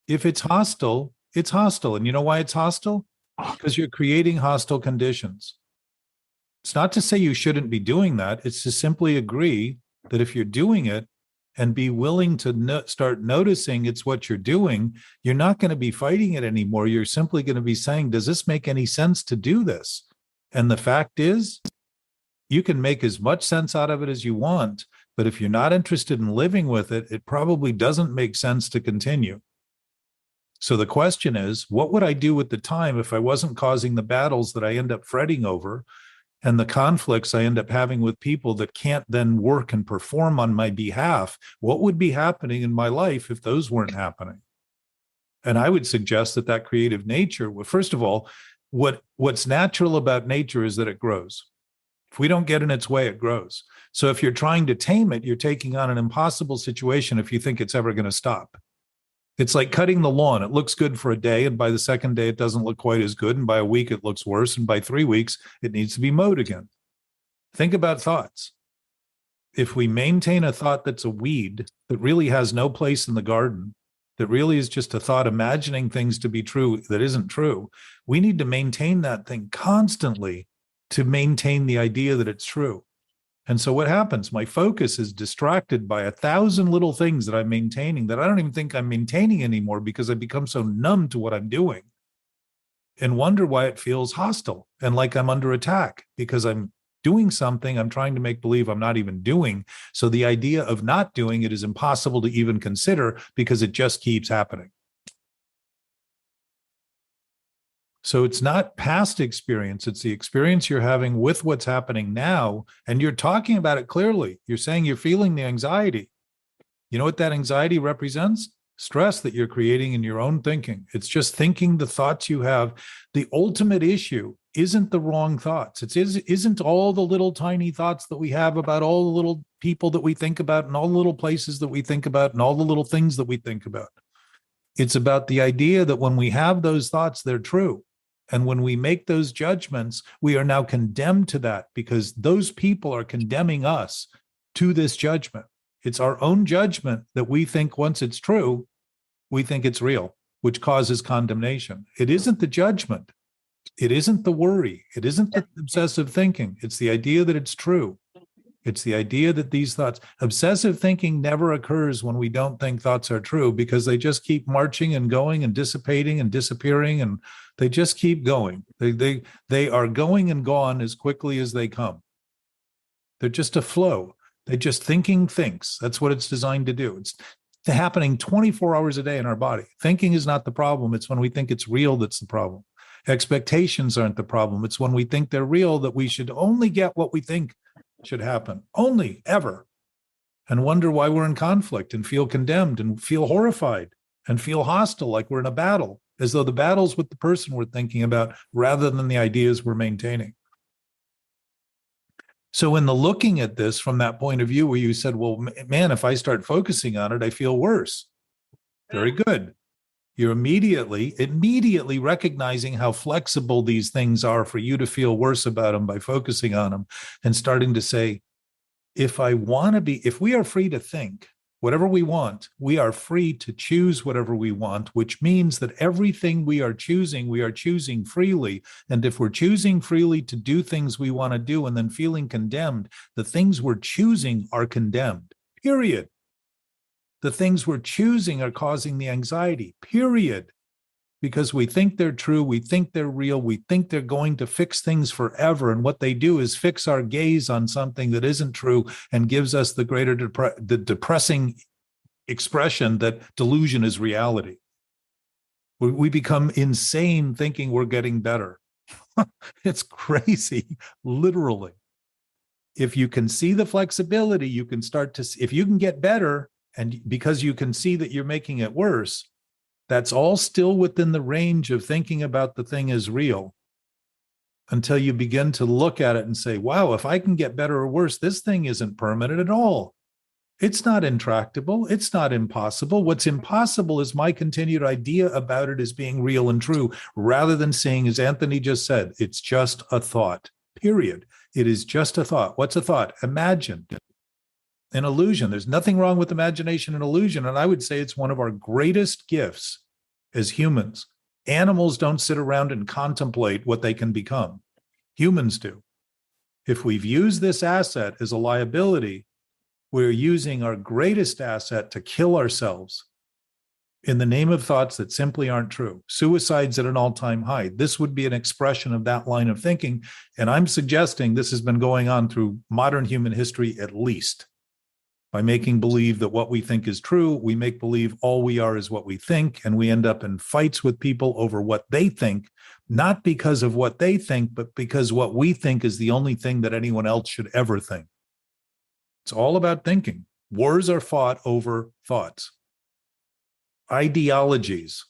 if it's hostile, it's hostile. And you know why it's hostile? Because you're creating hostile conditions. It's not to say you shouldn't be doing that. It's to simply agree that if you're doing it and be willing to start noticing it's what you're doing, you're not going to be fighting it anymore. You're simply going to be saying, does this make any sense to do this? And the fact is, you can make as much sense out of it as you want. But if you're not interested in living with it, it probably doesn't make sense to continue. So the question is, what would I do with the time if I wasn't causing the battles that I end up fretting over and the conflicts I end up having with people that can't then work and perform on my behalf? What would be happening in my life if those weren't happening? And I would suggest that creative nature, well, first of all, what's natural about nature is that it grows. If we don't get in its way, it grows. So if you're trying to tame it, you're taking on an impossible situation if you think it's ever going to stop. It's like cutting the lawn. It looks good for a day, and by the second day, it doesn't look quite as good. And by a week, it looks worse. And by 3 weeks, it needs to be mowed again. Think about thoughts. If we maintain a thought that's a weed, that really has no place in the garden, that really is just a thought imagining things to be true that isn't true, we need to maintain that thing constantly to maintain the idea that it's true. And so what happens? My focus is distracted by 1,000 little things that I'm maintaining that I don't even think I'm maintaining anymore because I've become so numb to what I'm doing and wonder why it feels hostile and like I'm under attack because I'm doing something I'm trying to make believe I'm not even doing. So the idea of not doing it is impossible to even consider because it just keeps happening. So it's not past experience. It's the experience you're having with what's happening now. And you're talking about it clearly. You're saying you're feeling the anxiety. You know what that anxiety represents? stress that you're creating in your own thinking. It's just thinking the thoughts you have. The ultimate issue isn't the wrong thoughts. Isn't all the little tiny thoughts that we have about all the little people that we think about and all the little places that we think about and all the little things that we think about. It's about the idea that when we have those thoughts, they're true. And when we make those judgments, we are now condemned to that because those people are condemning us to this judgment. It's our own judgment that we think once it's true, we think it's real, which causes condemnation. It isn't the judgment. It isn't the worry. It isn't the obsessive thinking. It's the idea that it's true. It's the idea that these thoughts, obsessive thinking never occurs when we don't think thoughts are true because they just keep marching and going and dissipating and disappearing and they just keep going. They are going and gone as quickly as they come. They're just a flow. They just thinking thinks. That's what it's designed to do. It's happening 24 hours a day in our body. Thinking is not the problem. It's when we think it's real that's the problem. Expectations aren't the problem. It's when we think they're real that we should only get what we think should happen, only, ever, and wonder why we're in conflict and feel condemned and feel horrified and feel hostile, like we're in a battle, as though the battle's with the person we're thinking about rather than the ideas we're maintaining. So in the looking at this from that point of view where you said, well, man, if I start focusing on it, I feel worse. Very good. You're immediately recognizing how flexible these things are for you to feel worse about them by focusing on them and starting to say, if we are free to think whatever we want, we are free to choose whatever we want, which means that everything we are choosing freely. And if we're choosing freely to do things we want to do and then feeling condemned, the things we're choosing are condemned, period. The things we're choosing are causing the anxiety, period. Because we think they're true, we think they're real, we think they're going to fix things forever. And what they do is fix our gaze on something that isn't true and gives us the depressing expression that delusion is reality. We become insane thinking we're getting better. It's crazy, literally. If you can see the flexibility, you can start to see, if you can get better, and because you can see that you're making it worse, that's all still within the range of thinking about the thing as real until you begin to look at it and say, wow, if I can get better or worse, this thing isn't permanent at all. It's not intractable. It's not impossible. What's impossible is my continued idea about it as being real and true, rather than saying, as Anthony just said, it's just a thought, period. It is just a thought. What's a thought? Imagine. An illusion. There's nothing wrong with imagination and illusion. And I would say it's one of our greatest gifts as humans. Animals don't sit around and contemplate what they can become. Humans do. If we've used this asset as a liability, we're using our greatest asset to kill ourselves in the name of thoughts that simply aren't true. Suicide's at an all-time high. This would be an expression of that line of thinking. And I'm suggesting this has been going on through modern human history at least. By making believe that what we think is true, we make believe all we are is what we think, and we end up in fights with people over what they think, not because of what they think, but because what we think is the only thing that anyone else should ever think. It's all about thinking. Wars are fought over thoughts. Ideologies,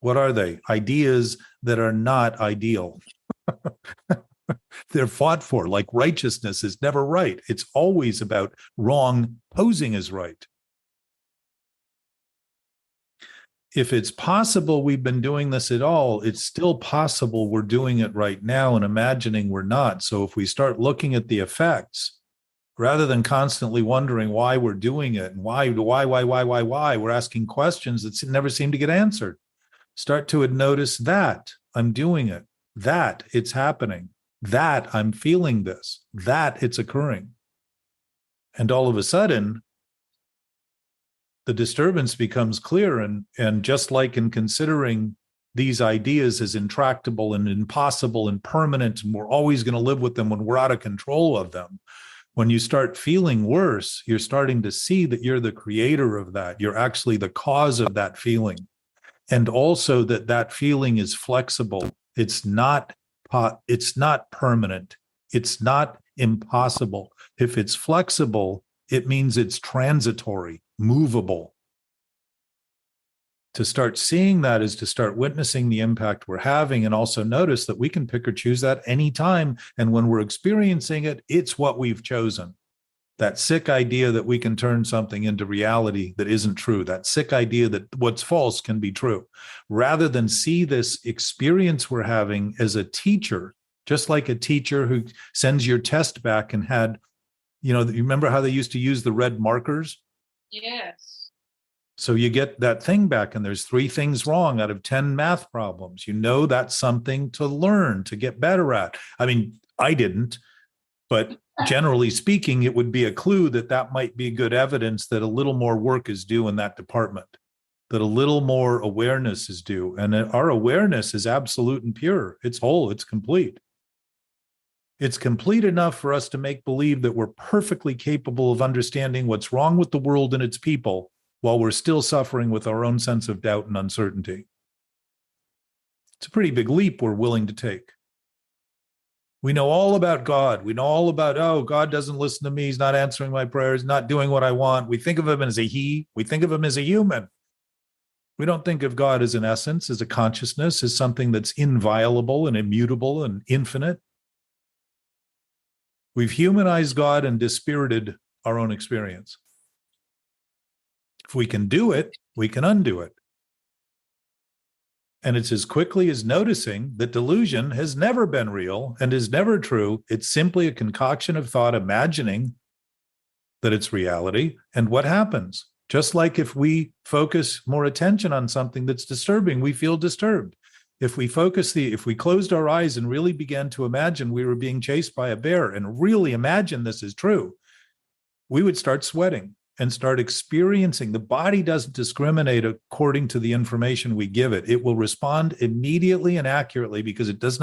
what are they? Ideas that are not ideal. They're fought for, like righteousness is never right. It's always about wrong posing as right. If it's possible we've been doing this at all, it's still possible we're doing it right now and imagining we're not. So if we start looking at the effects, rather than constantly wondering why we're doing it and why, we're asking questions that never seem to get answered. Start to notice that I'm doing it, that it's happening, that I'm feeling this, that it's occurring. And all of a sudden, the disturbance becomes clear. And just like in considering these ideas as intractable and impossible and permanent, and we're always going to live with them when we're out of control of them, when you start feeling worse, you're starting to see that you're the creator of that. You're actually the cause of that feeling. And also that feeling is flexible. It's not permanent. It's not impossible. If it's flexible, it means it's transitory, movable. To start seeing that is to start witnessing the impact we're having, and also notice that we can pick or choose that anytime. And when we're experiencing it, it's what we've chosen. That sick idea that we can turn something into reality that isn't true, that sick idea that what's false can be true, rather than see this experience we're having as a teacher, just like a teacher who sends your test back and had, you remember how they used to use the red markers? Yes. So you get that thing back and there's 3 things wrong out of 10 math problems. That's something to learn, to get better at. I mean, I didn't, but generally speaking, it would be a clue that might be good evidence that a little more work is due in that department, that a little more awareness is due. And our awareness is absolute and pure. It's whole, it's complete. It's complete enough for us to make believe that we're perfectly capable of understanding what's wrong with the world and its people, while we're still suffering with our own sense of doubt and uncertainty. It's a pretty big leap we're willing to take. We know all about God. We know all about, oh, God doesn't listen to me. He's not answering my prayers, not doing what I want. We think of him as a he. We think of him as a human. We don't think of God as an essence, as a consciousness, as something that's inviolable and immutable and infinite. We've humanized God and dispirited our own experience. If we can do it, we can undo it. And it's as quickly as noticing that delusion has never been real and is never true. It's simply a concoction of thought imagining that it's reality. And what happens? Just like if we focus more attention on something that's disturbing, we feel disturbed. If we closed our eyes and really began to imagine we were being chased by a bear and really imagine this is true, we would start sweating and start experiencing. The body doesn't discriminate according to the information we give it. It will respond immediately and accurately because it is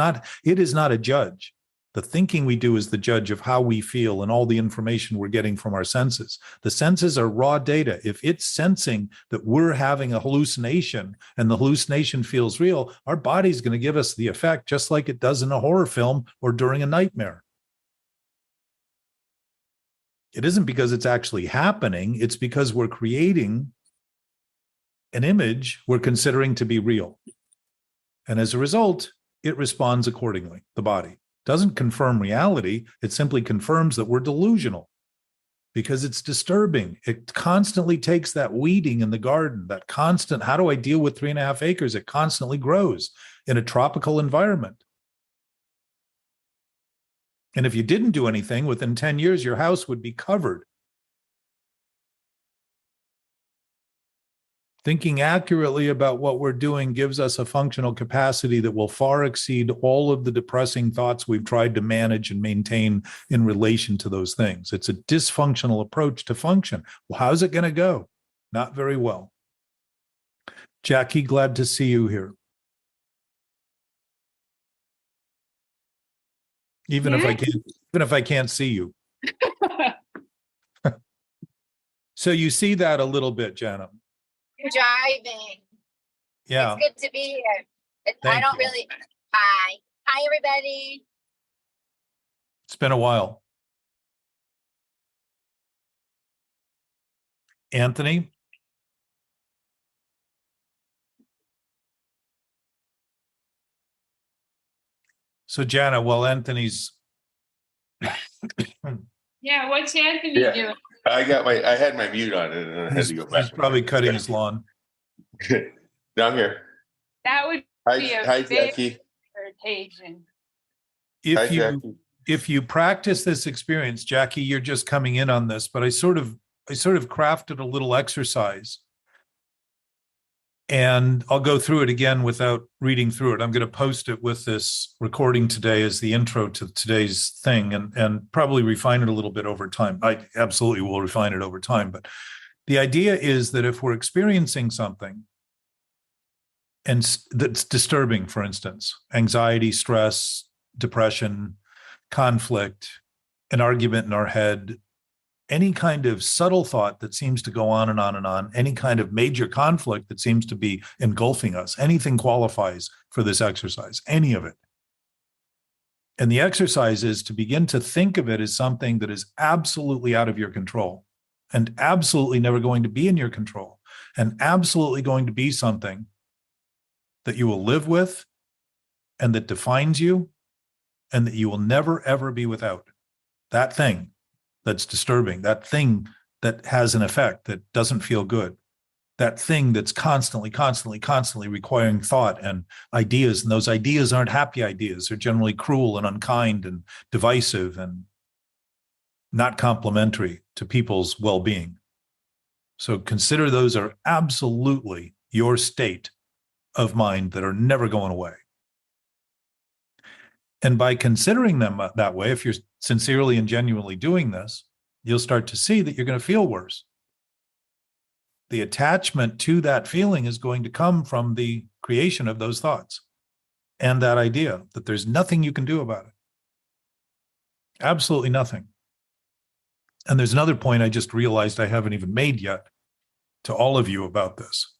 not a judge. The thinking we do is the judge of how we feel and all the information we're getting from our senses. The senses are raw data. If it's sensing that we're having a hallucination and the hallucination feels real, our body's going to give us the effect just like it does in a horror film or during a nightmare. It isn't because it's actually happening. It's because we're creating an image we're considering to be real. And as a result, it responds accordingly. The body doesn't confirm reality. It simply confirms that we're delusional because it's disturbing. It constantly takes that weeding in the garden, that constant, how do I deal with 3.5 acres? It constantly grows in a tropical environment. And if you didn't do anything, within 10 years, your house would be covered. Thinking accurately about what we're doing gives us a functional capacity that will far exceed all of the depressing thoughts we've tried to manage and maintain in relation to those things. It's a dysfunctional approach to function. Well, how's it going to go? Not very well. Jackie, glad to see you here. Even if I can't see you. So you see that a little bit, Jana. You're driving. Yeah. It's good to be here. Thank you. Hi. Hi, everybody. It's been a while. Anthony? So Jana, while Anthony's Yeah, what's Anthony doing? I had my mute on and I had to go back. He's probably cutting his lawn. Down here. That would be a Hi, big Jackie. irritation. If you practice this experience, Jackie, you're just coming in on this, but I sort of crafted a little exercise. And I'll go through it again without reading through it. I'm going to post it with this recording today as the intro to today's thing and probably refine it a little bit over time. I absolutely will refine it over time. But the idea is that if we're experiencing something and that's disturbing, for instance, anxiety, stress, depression, conflict, an argument in our head, any kind of subtle thought that seems to go on and on and on, any kind of major conflict that seems to be engulfing us, anything qualifies for this exercise, any of it. And the exercise is to begin to think of it as something that is absolutely out of your control and absolutely never going to be in your control. and absolutely going to be something that you will live with and that defines you and that you will never, ever be without. That thing that's disturbing, that thing that has an effect that doesn't feel good, that thing that's constantly requiring thought and ideas. And those ideas aren't happy ideas. They're generally cruel and unkind and divisive and not complementary to people's well-being. So consider those are absolutely your state of mind that are never going away. And by considering them that way, if you're sincerely and genuinely doing this, you'll start to see that you're going to feel worse. The attachment to that feeling is going to come from the creation of those thoughts and that idea that there's nothing you can do about it. Absolutely nothing. And there's another point I just realized I haven't even made yet to all of you about this.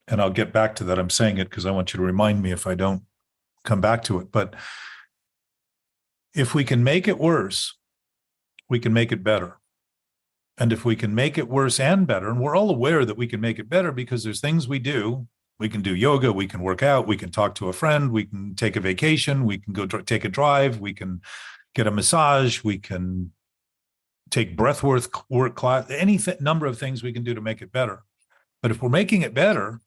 And I'll get back to that. I'm saying it because I want you to remind me if I don't come back to it. But if we can make it worse, we can make it better. And if we can make it worse and better, and we're all aware that we can make it better because there's things we do. We can do yoga, we can work out, we can talk to a friend, we can take a vacation, we can go take a drive, we can get a massage, we can take breathwork work class, any number of things we can do to make it better. But if we're making it better,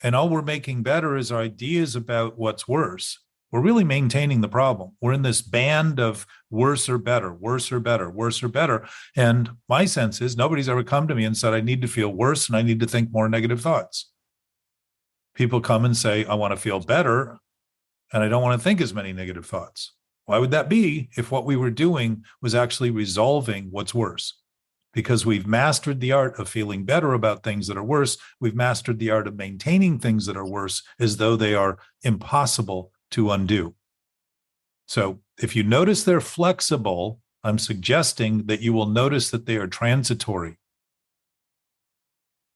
and all we're making better is our ideas about what's worse, we're really maintaining the problem. We're in this band of worse or better, worse or better, worse or better. And my sense is nobody's ever come to me and said, I need to feel worse and I need to think more negative thoughts. People come and say, I want to feel better and I don't want to think as many negative thoughts. Why would that be if what we were doing was actually resolving what's worse? Because we've mastered the art of feeling better about things that are worse. We've mastered the art of maintaining things that are worse as though they are impossible to undo. So if you notice they're flexible, I'm suggesting that you will notice that they are transitory.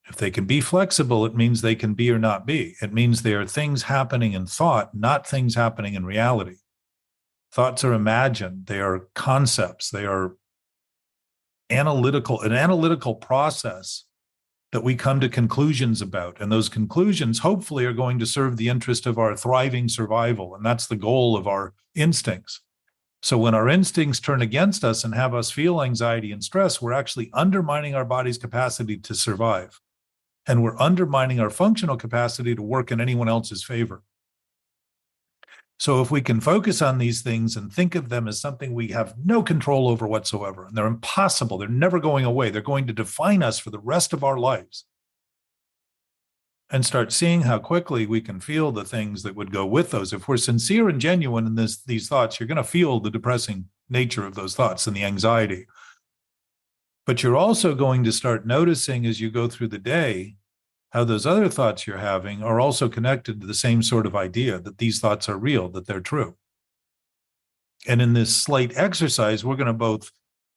If they can be flexible, it means they can be or not be. It means they are things happening in thought, not things happening in reality. Thoughts are imagined. They are concepts. They are an analytical process that we come to conclusions about. And those conclusions hopefully are going to serve the interest of our thriving survival. And that's the goal of our instincts. So when our instincts turn against us and have us feel anxiety and stress, we're actually undermining our body's capacity to survive. And we're undermining our functional capacity to work in anyone else's favor. So if we can focus on these things and think of them as something we have no control over whatsoever, and they're impossible, they're never going away, they're going to define us for the rest of our lives, and start seeing how quickly we can feel the things that would go with those. If we're sincere and genuine in these thoughts, you're going to feel the depressing nature of those thoughts and the anxiety. But you're also going to start noticing as you go through the day how those other thoughts you're having are also connected to the same sort of idea that these thoughts are real, that they're true. And in this slight exercise, we're going to both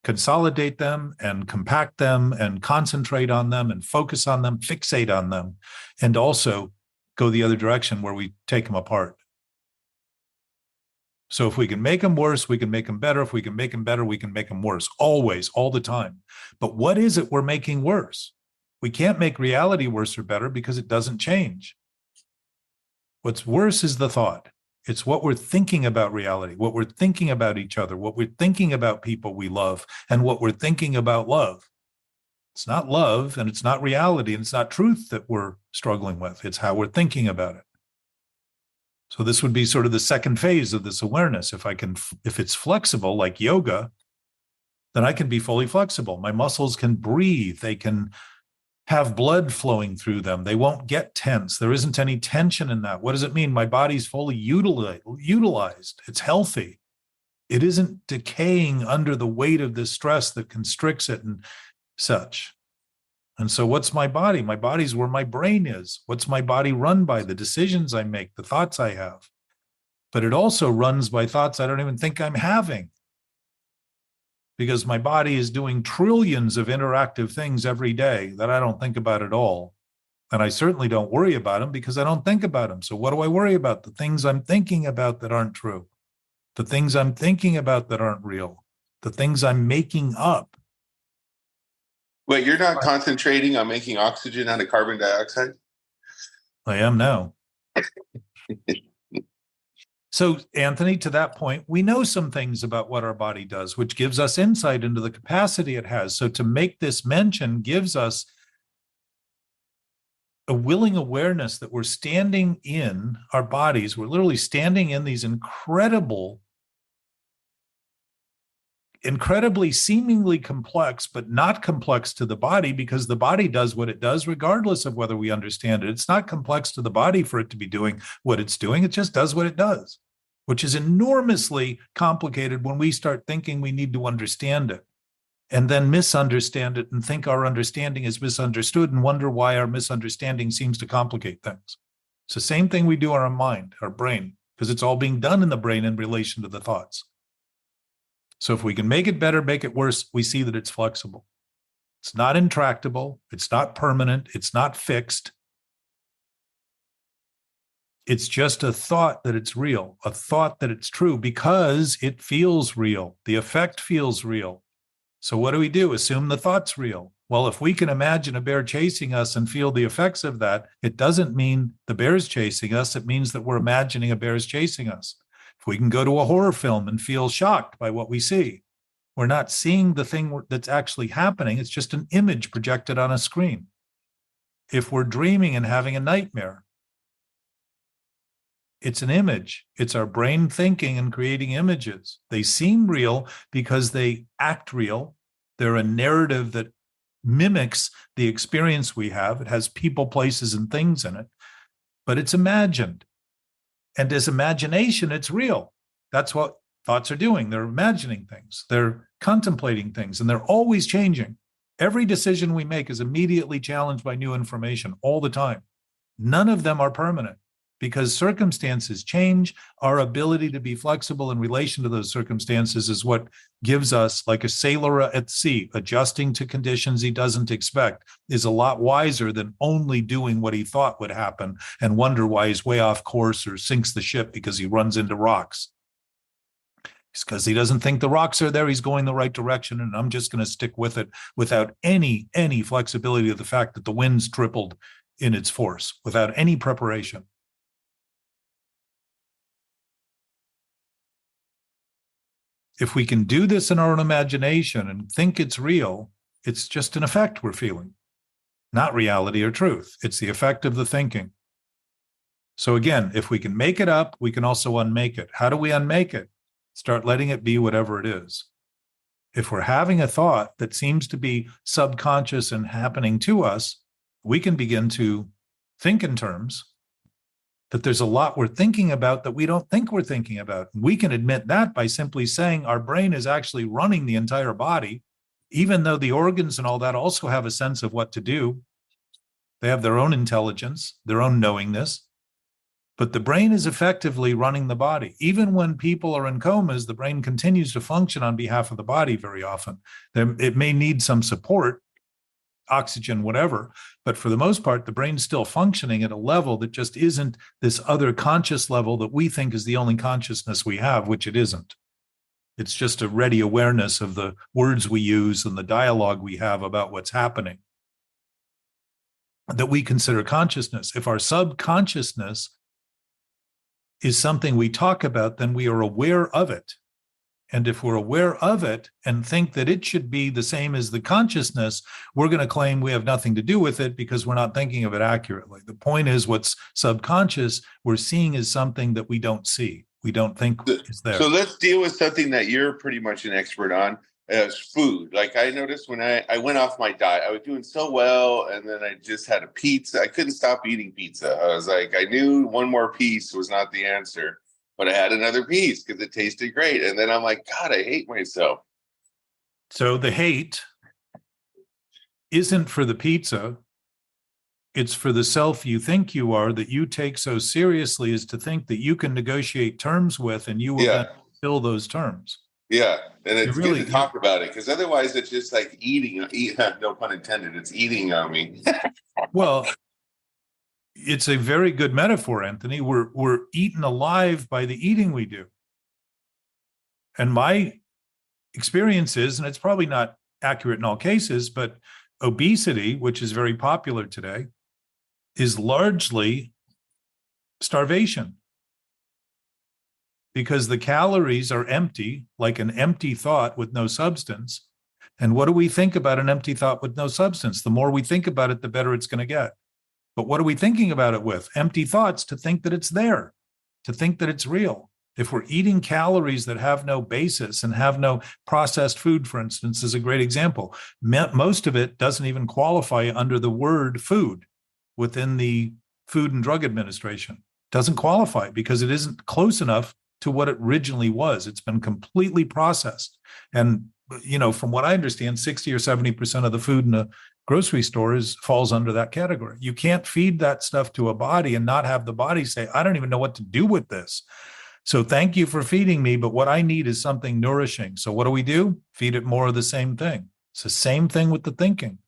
consolidate them and compact them and concentrate on them and focus on them, fixate on them, and also go the other direction where we take them apart. So if we can make them worse, we can make them better. If we can make them better, we can make them worse, always, all the time. But what is it we're making worse? We can't make reality worse or better because it doesn't change. What's worse is the thought. It's what we're thinking about reality, what we're thinking about each other, what we're thinking about people we love, and what we're thinking about love. It's not love, and it's not reality, and it's not truth that we're struggling with. It's how we're thinking about it. So this would be sort of the second phase of this awareness. If it's flexible, like yoga, then I can be fully flexible. My muscles can breathe. They can have blood flowing through them. They won't get tense. There isn't any tension in that. What does it mean? My body's fully utilized. It's healthy. It isn't decaying under the weight of this stress that constricts it and such. And so what's my body? My body's where my brain is. What's my body run by? The decisions I make, the thoughts I have. But it also runs by thoughts I don't even think I'm having, because my body is doing trillions of interactive things every day that I don't think about at all. And I certainly don't worry about them because I don't think about them. So what do I worry about? The things I'm thinking about that aren't true. The things I'm thinking about that aren't real. The things I'm making up. Wait, you're not concentrating on making oxygen out of carbon dioxide? I am now. So, Anthony, to that point, we know some things about what our body does, which gives us insight into the capacity it has. So to make this mention gives us a willing awareness that we're standing in our bodies. We're literally standing in these incredibly seemingly complex, but not complex to the body, because the body does what it does regardless of whether we understand it. It's not complex to the body for it to be doing what it's doing. It just does what it does, which is enormously complicated when we start thinking we need to understand it and then misunderstand it and think our understanding is misunderstood and wonder why our misunderstanding seems to complicate things. It's the same thing we do in our mind, our brain, because it's all being done in the brain in relation to the thoughts. So if we can make it better, make it worse, we see that it's flexible. It's not intractable. It's not permanent. It's not fixed. It's just a thought that it's real, a thought that it's true because it feels real. The effect feels real. So what do? Assume the thought's real. Well, if we can imagine a bear chasing us and feel the effects of that, it doesn't mean the bear's chasing us. It means that we're imagining a bear's chasing us. If we can go to a horror film and feel shocked by what we see, we're not seeing the thing that's actually happening. It's just an image projected on a screen. If we're dreaming and having a nightmare, it's an image. It's our brain thinking and creating images. They seem real because they act real. They're a narrative that mimics the experience we have. It has people, places, and things in it, but it's imagined. And as imagination, it's real. That's what thoughts are doing. They're imagining things. They're contemplating things, and they're always changing. Every decision we make is immediately challenged by new information all the time. None of them are permanent because circumstances change. Our ability to be flexible in relation to those circumstances is what gives us, like a sailor at sea, adjusting to conditions he doesn't expect, is a lot wiser than only doing what he thought would happen and wonder why he's way off course or sinks the ship because he runs into rocks. It's because he doesn't think the rocks are there. He's going the right direction, and I'm just going to stick with it without any flexibility of the fact that the wind's tripled in its force, without any preparation. If we can do this in our own imagination and think it's real, it's just an effect we're feeling, not reality or truth. It's the effect of the thinking. So again, if we can make it up, we can also unmake it. How do we unmake it? Start letting it be whatever it is. If we're having a thought that seems to be subconscious and happening to us, we can begin to think in terms that there's a lot we're thinking about that we don't think we're thinking about. We can admit that by simply saying our brain is actually running the entire body, even though the organs and all that also have a sense of what to do. They have their own intelligence, their own knowingness, but the brain is effectively running the body. Even when people are in comas, the brain continues to function on behalf of the body very often. It may need some support, oxygen, whatever, but for the most part, the brain's still functioning at a level that just isn't this other conscious level that we think is the only consciousness we have, which it isn't. It's just a ready awareness of the words we use and the dialogue we have about what's happening that we consider consciousness. If our subconsciousness is something we talk about, then we are aware of it. And if we're aware of it and think that it should be the same as the consciousness, we're going to claim we have nothing to do with it because we're not thinking of it accurately. The point is, what's subconscious we're seeing is something that we don't see. We don't think is there. So let's deal with something that you're pretty much an expert on, as food. Like I noticed when I went off my diet, I was doing so well, and then I just had a pizza. I couldn't stop eating pizza. I was like, I knew one more piece was not the answer, but I had another piece because it tasted great. And then I'm like, God, I hate myself. So the hate isn't for the pizza. It's for the self you think you are that you take so seriously as to think that you can negotiate terms with and you will then fulfill those terms. Yeah. And it's really good to talk about it because otherwise it's just like eating, no pun intended, it's eating on me. Well, it's a very good metaphor, Anthony. We're eaten alive by the eating we do. And my experience is, and it's probably not accurate in all cases, but obesity, which is very popular today, is largely starvation, because the calories are empty, like an empty thought with no substance. And what do we think about an empty thought with no substance? The more we think about it, the better it's going to get. But what are we thinking about it with? Empty thoughts, to think that it's there, to think that it's real. If we're eating calories that have no basis and have no processed food, for instance, is a great example. Most of it doesn't even qualify under the word food within the Food and Drug Administration. Doesn't qualify because it isn't close enough to what it originally was. It's been completely processed. And, from what I understand, 60 or 70% of the food in a grocery store falls under that category. You can't feed that stuff to a body and not have the body say, I don't even know what to do with this. So thank you for feeding me, but what I need is something nourishing. So what do? Feed it more of the same thing. It's the same thing with the thinking.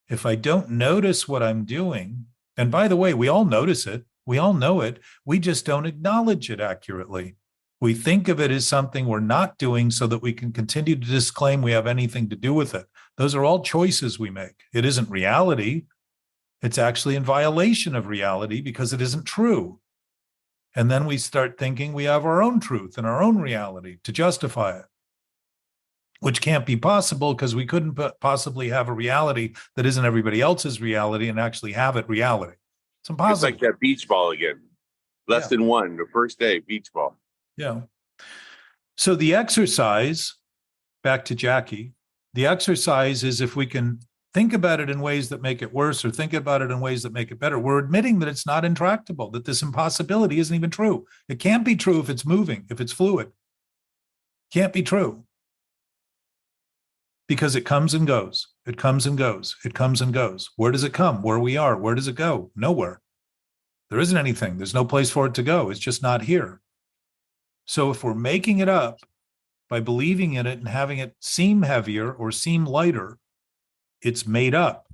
If I don't notice what I'm doing, and by the way, we all notice it, we all know it, we just don't acknowledge it accurately. We think of it as something we're not doing so that we can continue to disclaim we have anything to do with it. Those are all choices we make. It isn't reality. It's actually in violation of reality because it isn't true. And then we start thinking we have our own truth and our own reality to justify it, which can't be possible because we couldn't possibly have a reality that isn't everybody else's reality and actually have it reality. It's impossible. It's like that beach ball again. Less than one, the first day, beach ball. Yeah. So the exercise, back to Jackie, the exercise is if we can think about it in ways that make it worse or think about it in ways that make it better, we're admitting that it's not intractable, that this impossibility isn't even true. It can't be true if it's moving, if it's fluid. Can't be true. Because it comes and goes. It comes and goes. It comes and goes. Where does it come? Where we are. Where does it go? Nowhere. There isn't anything. There's no place for it to go. It's just not here. So if we're making it up by believing in it and having it seem heavier or seem lighter, it's made up.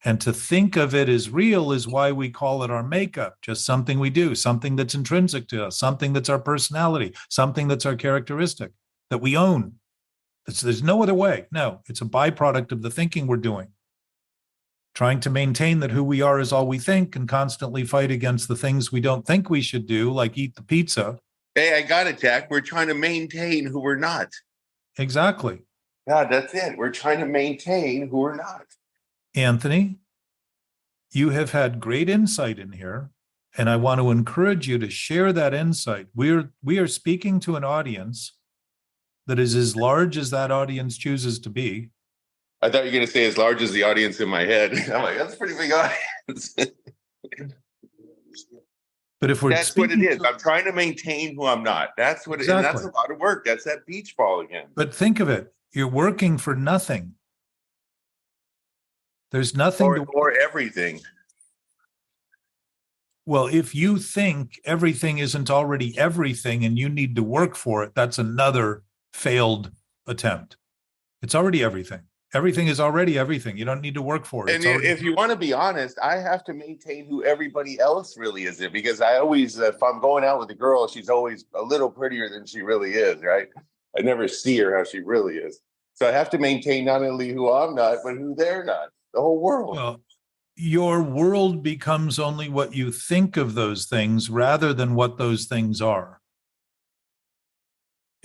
And to think of it as real is why we call it our makeup, just something we do, something that's intrinsic to us, something that's our personality, something that's our characteristic, that we own. There's no other way. No, it's a byproduct of the thinking we're doing. Trying to maintain that who we are is all we think and constantly fight against the things we don't think we should do, like eat the pizza. Hey, I got it, Jack. We're trying to maintain who we're not. Exactly. God, that's it. We're trying to maintain who we're not. Anthony, you have had great insight in here, and I want to encourage you to share that insight. We are speaking to an audience that is as large as that audience chooses to be. I thought you were going to say as large as the audience in my head. I'm like, that's a pretty big audience. But if we're that's what it is. I'm trying to maintain who I'm not. That's what exactly. And that's a lot of work. That's that beach ball again. But think of it. You're working for nothing. There's nothing or everything. Well, if you think everything isn't already everything and you need to work for it, that's another failed attempt. It's already everything. Everything is already everything. You don't need to work for it. And if you want to be honest, I have to maintain who everybody else really is, because I always, if I'm going out with a girl, she's always a little prettier than she really is, right? I never see her how she really is. So I have to maintain not only who I'm not, but who they're not, the whole world. Well, your world becomes only what you think of those things rather than what those things are.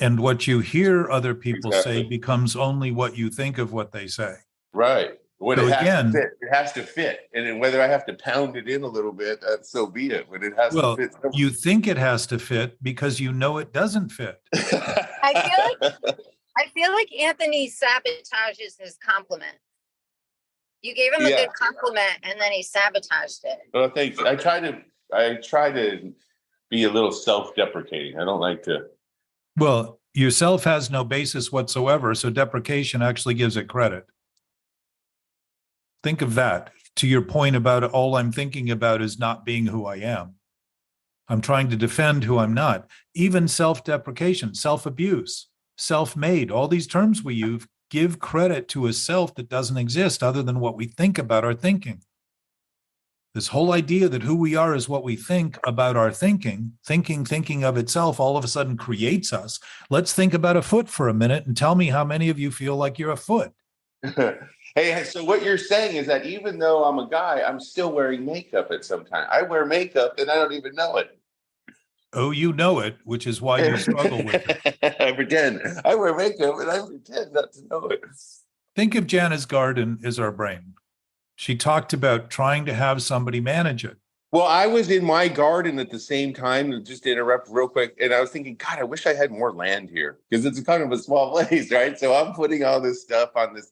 And what you hear other people say becomes only what you think of what they say. Right. When so it has again, to fit, it has to fit. And then whether I have to pound it in a little bit, so be it. When it has to fit. You think it has to fit because you know it doesn't fit. I feel like Anthony sabotages his compliment. You gave him a good compliment and then he sabotaged it. Well, thanks. I try to be a little self-deprecating. I don't like to. Well, yourself has no basis whatsoever, so deprecation actually gives it credit. Think of that. To your point about all I'm thinking about is not being who I am. I'm trying to defend who I'm not. Even self-deprecation, self-abuse, self-made, all these terms we use give credit to a self that doesn't exist other than what we think about our thinking. This whole idea that who we are is what we think about our thinking of itself all of a sudden creates us. Let's think about a foot for a minute and tell me how many of you feel like you're a foot. Hey, so what you're saying is that even though I'm a guy, I'm still wearing makeup at some time. I wear makeup and I don't even know it. Oh, you know it, which is why you struggle with it. I pretend. I wear makeup and I pretend not to know it. Think of Janice Garden as our brain. She talked about trying to have somebody manage it. Well, I was in my garden at the same time, just to interrupt real quick, and I was thinking, God, I wish I had more land here because it's kind of a small place, right? So I'm putting all this stuff on this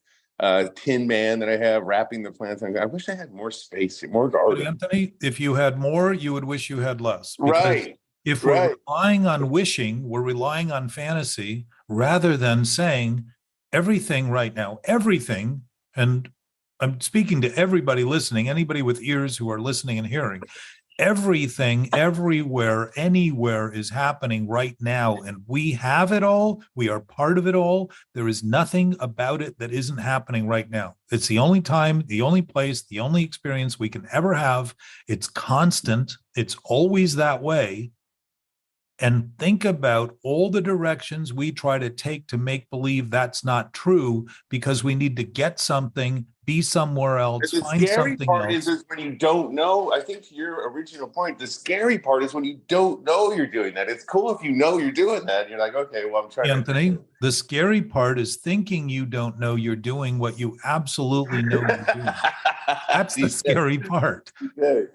tin man that I have, wrapping the plants. I wish I had more space, more But garden. Anthony, if you had more, you would wish you had less. Because Right. if we're Right. relying on wishing, we're relying on fantasy rather than saying everything right now, everything, and I'm speaking to everybody listening, anybody with ears who are listening and hearing, everything, everywhere, anywhere is happening right now. And we have it all. We are part of it all. There is nothing about it that isn't happening right now. It's the only time, the only place, the only experience we can ever have. It's constant. It's always that way. And think about all the directions we try to take to make believe that's not true because we need to get something, be somewhere else, The find scary something part else. is when you don't know. I think to your original point, the scary part is when you don't know you're doing that. It's cool if you know you're doing that. And you're like, okay, well, I'm trying Anthony, the scary part is thinking you don't know you're doing what you absolutely know you're doing. That's the scary part.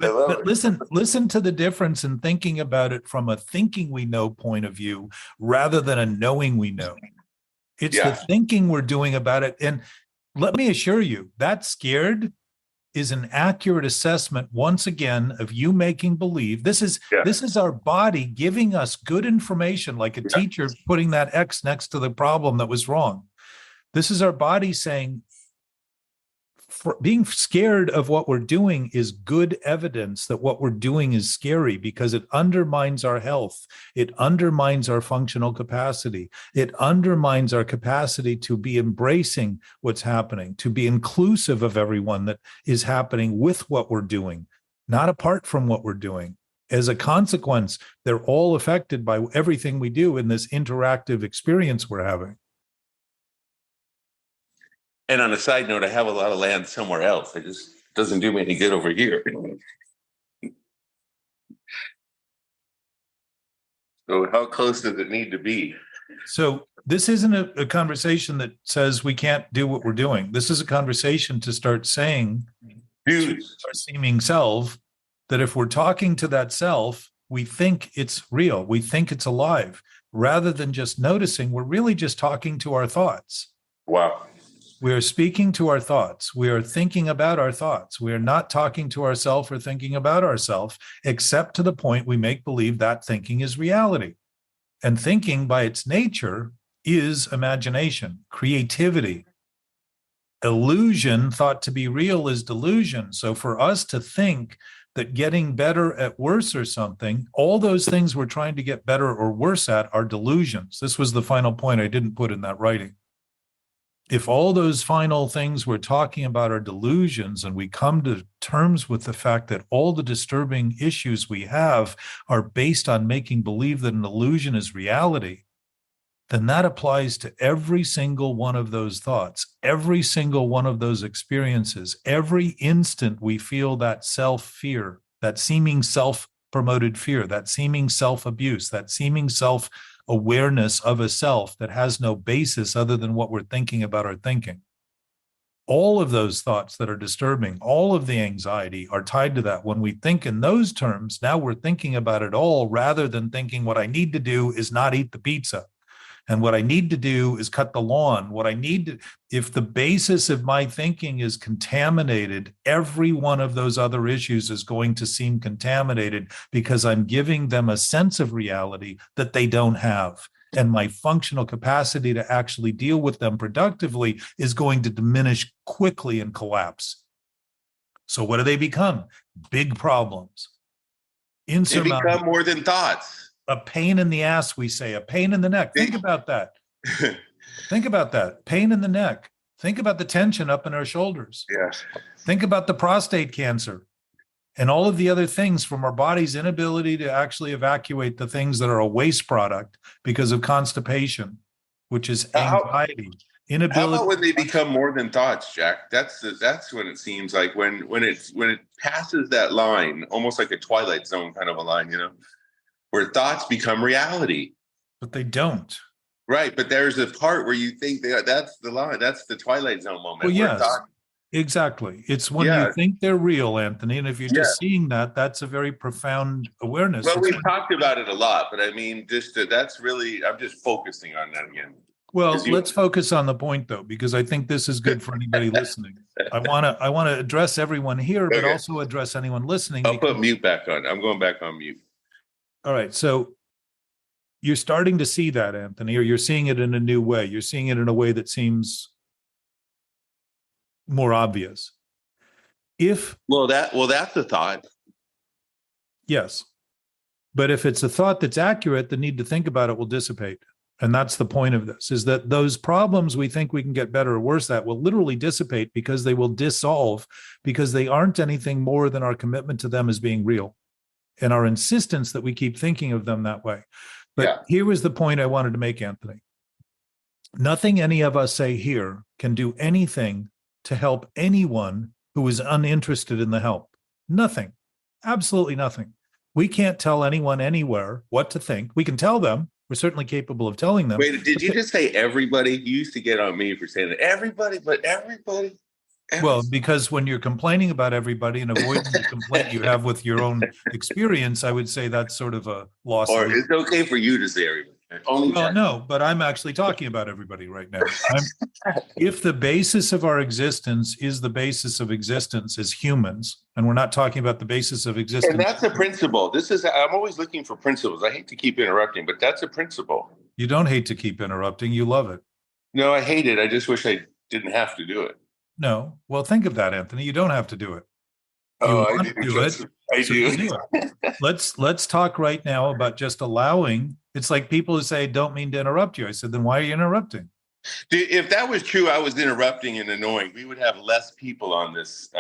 But listen to the difference in thinking about it from a thinking we know point of view rather than a knowing we know. It's the thinking we're doing about it. And let me assure you, that scared is an accurate assessment, once again, of you making believe. This is our body giving us good information, like a teacher putting that X next to the problem that was wrong. This is our body saying, being scared of what we're doing is good evidence that what we're doing is scary because it undermines our health. It undermines our functional capacity. It undermines our capacity to be embracing what's happening, to be inclusive of everyone that is happening with what we're doing, not apart from what we're doing. As a consequence, they're all affected by everything we do in this interactive experience we're having. And on a side note, I have a lot of land somewhere else. It just doesn't do me any good over here. So how close does it need to be? So this isn't a conversation that says we can't do what we're doing. This is a conversation to start saying to our seeming self that if we're talking to that self, we think it's real. We think it's alive. Rather than just noticing, we're really just talking to our thoughts. Wow. We are speaking to our thoughts. We are thinking about our thoughts. We are not talking to ourselves or thinking about ourselves, except to the point we make believe that thinking is reality. And thinking by its nature is imagination, creativity. Illusion thought to be real is delusion. So for us to think that getting better at worse or something, all those things we're trying to get better or worse at are delusions. This was the final point I didn't put in that writing. If all those final things we're talking about are delusions and we come to terms with the fact that all the disturbing issues we have are based on making believe that an illusion is reality, then that applies to every single one of those thoughts, every single one of those experiences, every instant we feel that self-fear, that seeming self-promoted fear, that seeming self-abuse, that seeming self-awareness of a self that has no basis other than what we're thinking about our thinking. All of those thoughts that are disturbing, all of the anxiety are tied to that. When we think in those terms, now we're thinking about it all rather than thinking what I need to do is not eat the pizza. And what I need to do is cut the lawn. What I need to, if the basis of my thinking is contaminated, every one of those other issues is going to seem contaminated because I'm giving them a sense of reality that they don't have. And my functional capacity to actually deal with them productively is going to diminish quickly and collapse. So what do they become? Big problems. They become more than thoughts. A pain in the ass, we say, a pain in the neck. Think about that. Think about that. Pain in the neck. Think about the tension up in our shoulders. Yes. Think about the prostate cancer and all of the other things from our body's inability to actually evacuate the things that are a waste product because of constipation, which is anxiety, How inability. about when they become more than thoughts, Jack? That's when it seems like when it passes that line, almost like a Twilight Zone kind of a line, where thoughts become reality. But they don't. Right, but there's a part where you think that's the line. That's the Twilight Zone moment. Well, where yes, exactly. It's when Yeah. you think they're real, Anthony, and if you're just seeing that, that's a very profound awareness. Well, we've talked about it a lot, but I mean, that's really, I'm just focusing on that again. Well, let's focus on the point though, because I think this is good for anybody listening. I want to address everyone here, but also address anyone listening. I'll put mute back on. I'm going back on mute. All right. So you're starting to see that, Anthony, or you're seeing it in a new way. You're seeing it in a way that seems more obvious. That's a thought. Yes. But if it's a thought that's accurate, the need to think about it will dissipate. And that's the point of this, is that those problems we think we can get better or worse at will literally dissipate because they will dissolve, because they aren't anything more than our commitment to them as being real and our insistence that we keep thinking of them that way. But here was the point I wanted to make, Anthony. Nothing any of us say here can do anything to help anyone who is uninterested in the help. Nothing. Absolutely nothing. We can't tell anyone anywhere what to think. We can tell them. We're certainly capable of telling them. Wait, did you just say everybody? You used to get on me for saying that. Everybody, but everybody. Well, because when you're complaining about everybody and avoiding the complaint you have with your own experience, I would say that's sort of a loss. Or it's okay for you to say everybody. Well, no, but I'm actually talking about everybody right now. If the basis of our existence is the basis of existence as humans, and we're not talking about the basis of existence. And that's a principle. I'm always looking for principles. I hate to keep interrupting, but that's a principle. You don't hate to keep interrupting. You love it. No, I hate it. I just wish I didn't have to do it. No. Well, think of that, Anthony. You don't have to do it. I do. Let's talk right now about just allowing. It's like people who say, don't mean to interrupt you. I said, then why are you interrupting? If that was true, I was interrupting and annoying. We would have less people on this.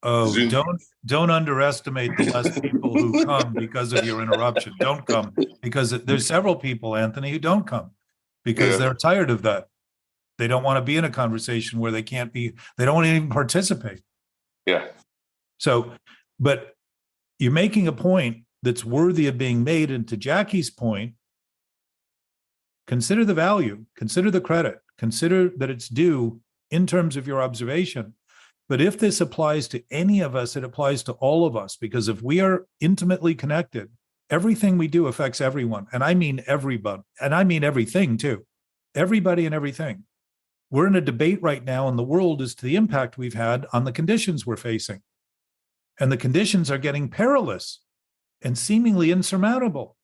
Zoom. Don't underestimate the less people who come because of your interruption. Don't come because there's several people, Anthony, who don't come because they're tired of that. They don't want to be in a conversation where they don't want to even participate. Yeah. So, but you're making a point that's worthy of being made. And to Jackie's point, consider the value, consider the credit, consider that it's due in terms of your observation. But if this applies to any of us, it applies to all of us, because if we are intimately connected, everything we do affects everyone. And I mean everybody, and I mean everything too. Everybody and everything. We're in a debate right now in the world as to the impact we've had on the conditions we're facing. And the conditions are getting perilous and seemingly insurmountable.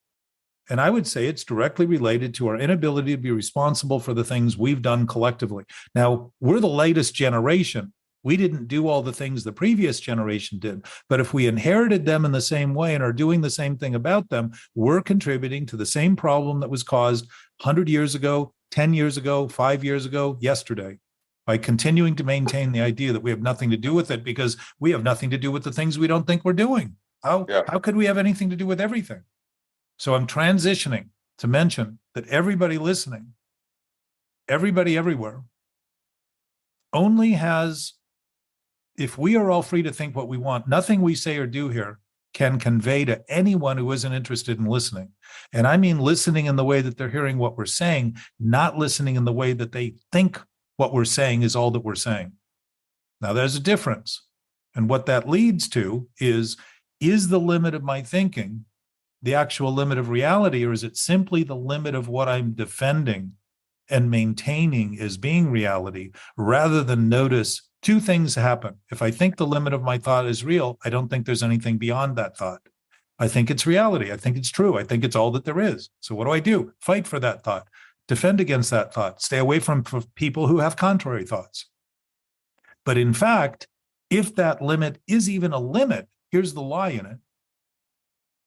And I would say it's directly related to our inability to be responsible for the things we've done collectively. Now, we're the latest generation. We didn't do all the things the previous generation did. But if we inherited them in the same way and are doing the same thing about them, we're contributing to the same problem that was caused 100 years ago, 10 years ago, 5 years ago, yesterday, by continuing to maintain the idea that we have nothing to do with it because we have nothing to do with the things we don't think we're doing. How could we have anything to do with everything? So I'm transitioning to mention that everybody listening, everybody everywhere, only has, if we are all free to think what we want, nothing we say or do here can convey to anyone who isn't interested in listening. And I mean listening in the way that they're hearing what we're saying, not listening in the way that they think what we're saying is all that we're saying. Now, there's a difference. And what that leads to is the limit of my thinking the actual limit of reality, or is it simply the limit of what I'm defending and maintaining as being reality, rather than notice two things happen. If I think the limit of my thought is real, I don't think there's anything beyond that thought. I think it's reality. I think it's true. I think it's all that there is. So what do? Fight for that thought. Defend against that thought. Stay away from people who have contrary thoughts. But in fact, if that limit is even a limit, here's the lie in it.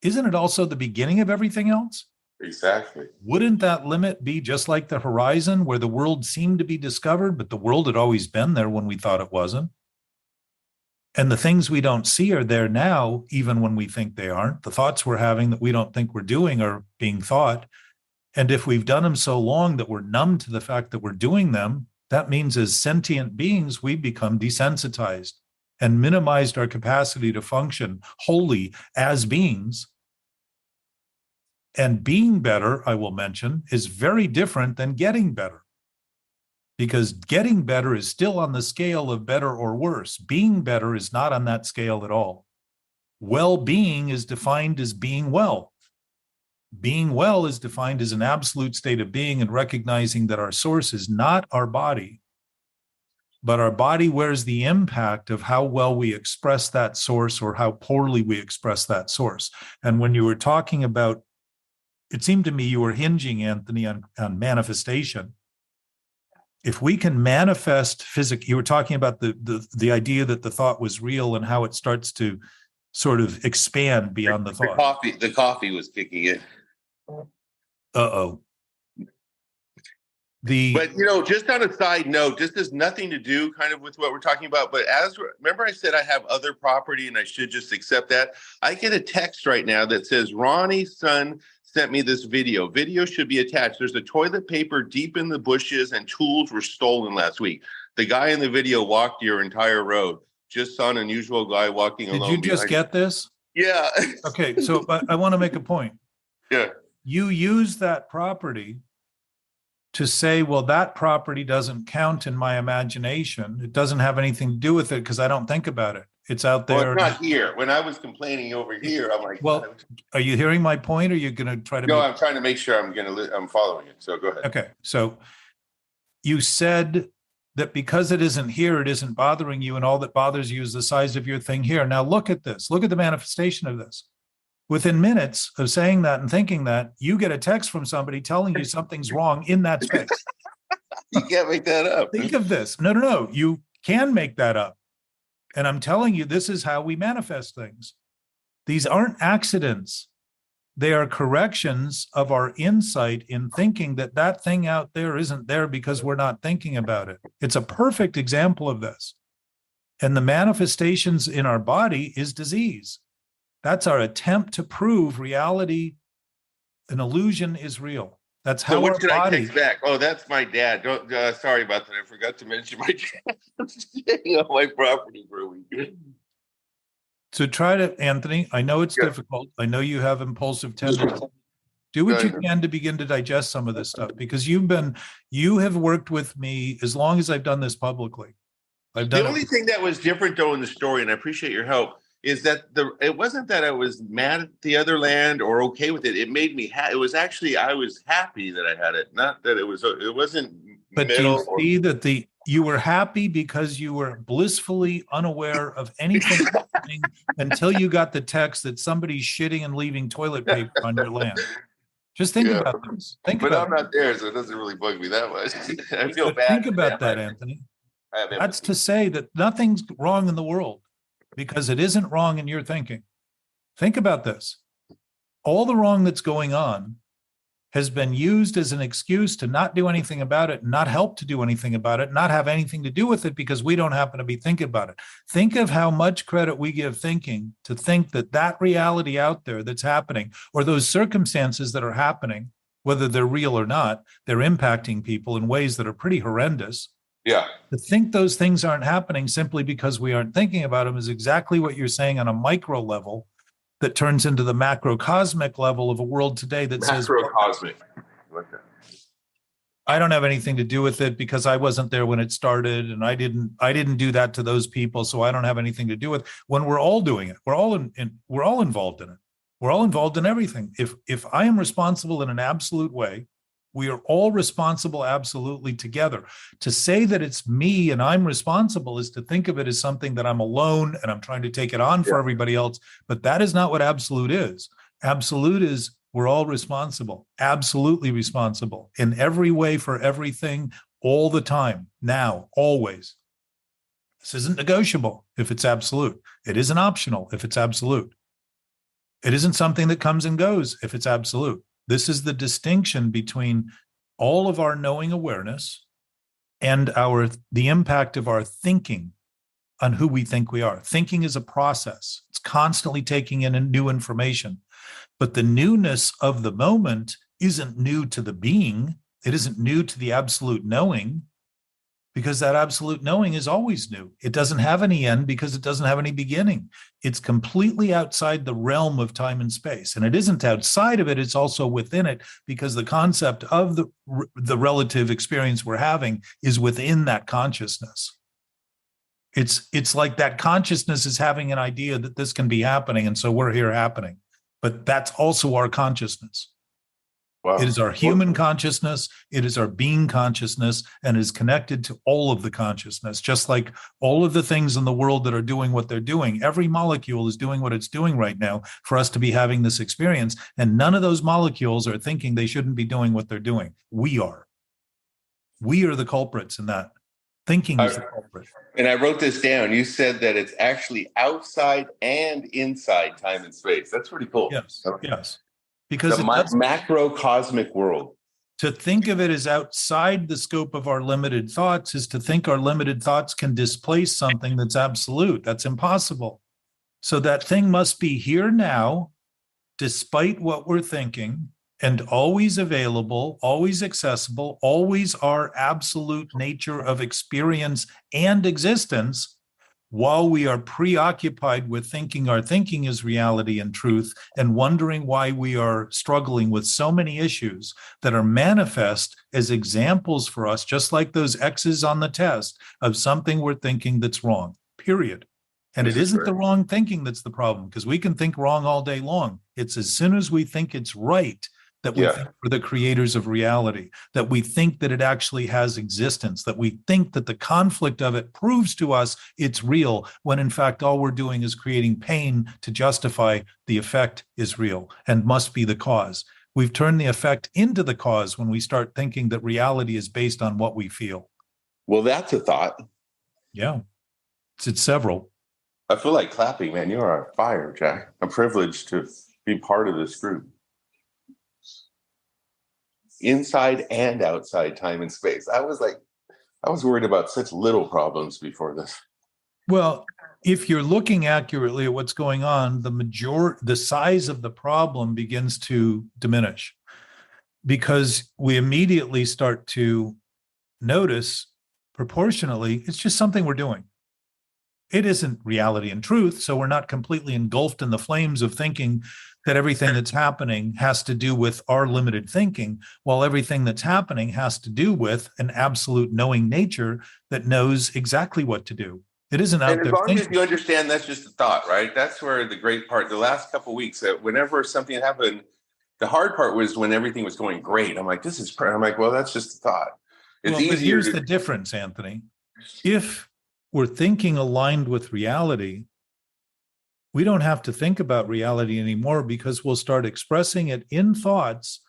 Isn't it also the beginning of everything else? Exactly. Wouldn't that limit be just like the horizon, where the world seemed to be discovered, but the world had always been there when we thought it wasn't? And the things we don't see are there now, even when we think they aren't. The thoughts we're having that we don't think we're doing are being thought. And if we've done them so long that we're numb to the fact that we're doing them, that means as sentient beings, we become desensitized and minimized our capacity to function wholly as beings. And being better, I will mention, is very different than getting better. Because getting better is still on the scale of better or worse. Being better is not on that scale at all. Well-being is defined as being well. Being well is defined as an absolute state of being and recognizing that our source is not our body, but our body wears the impact of how well we express that source or how poorly we express that source. And when you were talking about, it seemed to me you were hinging, Anthony, on manifestation. If we can manifest physics, you were talking about the idea that the thought was real and how it starts to sort of expand beyond the thought. The coffee was kicking in. Uh-oh. But, just on a side note, this has nothing to do kind of with what we're talking about. But remember I said I have other property and I should just accept that? I get a text right now that says, Ronnie's son sent me this video. Video should be attached. There's a toilet paper deep in the bushes and tools were stolen last week. The guy in the video walked your entire road. Just saw an unusual guy walking alone. Did you just get this? Yeah. Okay, so I want to make a point. Yeah. You use that property to say, well, that property doesn't count in my imagination. It doesn't have anything to do with it because I don't think about it. It's out there. Well, it's not here. When I was complaining over here, I'm like, well, are you hearing my point? Or are you going to try to? No, I'm trying to make sure I'm following it. So go ahead. Okay. So you said that because it isn't here, it isn't bothering you, and all that bothers you is the size of your thing here. Now look at this. Look at the manifestation of this. Within minutes of saying that and thinking that, you get a text from somebody telling you something's wrong in that space. You can't make that up. Think of this. No. You can make that up. And I'm telling you, this is how we manifest things. These aren't accidents. They are corrections of our insight in thinking that that thing out there isn't there because we're not thinking about it. It's a perfect example of this. And the manifestations in our body is disease. That's our attempt to prove reality, an illusion is real. That's how what our should body. I text back? Oh, that's my dad. Don't. Sorry about that. I forgot to mention my dad. I'm staying on my property for a week. So try to, Anthony, I know it's difficult. I know you have impulsive tendencies. Do what you can to begin to digest some of this stuff, because you have worked with me as long as I've done this publicly. The only thing that was different though in the story, and I appreciate your help, is that it wasn't that I was mad at the other land or okay with it. It made me it was actually, I was happy that I had it. Not that it wasn't. But do you see that you were happy because you were blissfully unaware of anything happening until you got the text that somebody's shitting and leaving toilet paper on your land. Just think about this. But I'm not there, so it doesn't really bug me that much. I feel bad. Think about that, Anthony. That's to say that nothing's wrong in the world because it isn't wrong in your thinking. Think about this. All the wrong that's going on has been used as an excuse to not do anything about it, not help to do anything about it, not have anything to do with it because we don't happen to be thinking about it. Think of how much credit we give thinking to think that that reality out there that's happening, or those circumstances that are happening, whether they're real or not, they're impacting people in ways that are pretty horrendous. Yeah. To think those things aren't happening simply because we aren't thinking about them is exactly what you're saying on a micro level that turns into the macrocosmic level of a world today that says macrocosmic. I don't have anything to do with it because I wasn't there when it started, and I didn't do that to those people, so I don't have anything to do with it. When we're all doing it, we're all involved in it. We're all involved in everything. If I am responsible in an absolute way, we are all responsible absolutely together. To say that it's me and I'm responsible is to think of it as something that I'm alone and I'm trying to take it on for everybody else. But that is not what absolute is. Absolute is we're all responsible, absolutely responsible in every way for everything, all the time, now, always. This isn't negotiable if it's absolute. It isn't optional if it's absolute. It isn't something that comes and goes if it's absolute. This is the distinction between all of our knowing awareness and the impact of our thinking on who we think we are. Thinking is a process. It's constantly taking in new information. But the newness of the moment isn't new to the being. It isn't new to the absolute knowing, because that absolute knowing is always new. It doesn't have any end because it doesn't have any beginning. It's completely outside the realm of time and space. And it isn't outside of it, it's also within it, because the concept of the relative experience we're having is within that consciousness. It's like that consciousness is having an idea that this can be happening, and so we're here happening. But that's also our consciousness. Wow. It is our human consciousness, it is our being consciousness, and is connected to all of the consciousness. Just like all of the things in the world that are doing what they're doing, every molecule is doing what it's doing right now for us to be having this experience. And none of those molecules are thinking they shouldn't be doing what they're doing. We are. We are the culprits in that. Thinking is the culprit. And I wrote this down. You said that it's actually outside and inside time and space. That's pretty cool. Yes, yes. Because the macrocosmic world. To think of it as outside the scope of our limited thoughts is to think our limited thoughts can displace something that's absolute. That's impossible. So that thing must be here now, despite what we're thinking, and always available, always accessible, always our absolute nature of experience and existence, while we are preoccupied with thinking our thinking is reality and truth, and wondering why we are struggling with so many issues that are manifest as examples for us, just like those X's on the test of something we're thinking that's wrong, period. And it isn't the wrong thinking that's the problem, because we can think wrong all day long. It's as soon as we think it's right that we think we're the creators of reality, that we think that it actually has existence, that we think that the conflict of it proves to us it's real, when in fact all we're doing is creating pain to justify the effect is real and must be the cause. We've turned the effect into the cause when we start thinking that reality is based on what we feel. Well, that's a thought. Yeah, it's several. I feel like clapping, man. You are on fire, Jack. I'm privileged to be part of this group. Inside and outside time and space. I was worried about such little problems before this. Well, if you're looking accurately at what's going on, the size of the problem begins to diminish, because we immediately start to notice proportionally, it's just something we're doing. It isn't reality and truth, so we're not completely engulfed in the flames of thinking that everything that's happening has to do with our limited thinking, while everything that's happening has to do with an absolute knowing nature that knows exactly what to do. It isn't out there. And as long as you understand that's just a thought, right? That's where the great part, the last couple of weeks, that whenever something happened, the hard part was when everything was going great. I'm like, I'm like, well, that's just a thought. It's easier. But here's the difference, Anthony. If we're thinking aligned with reality, we don't have to think about reality anymore, because we'll start expressing it in thoughts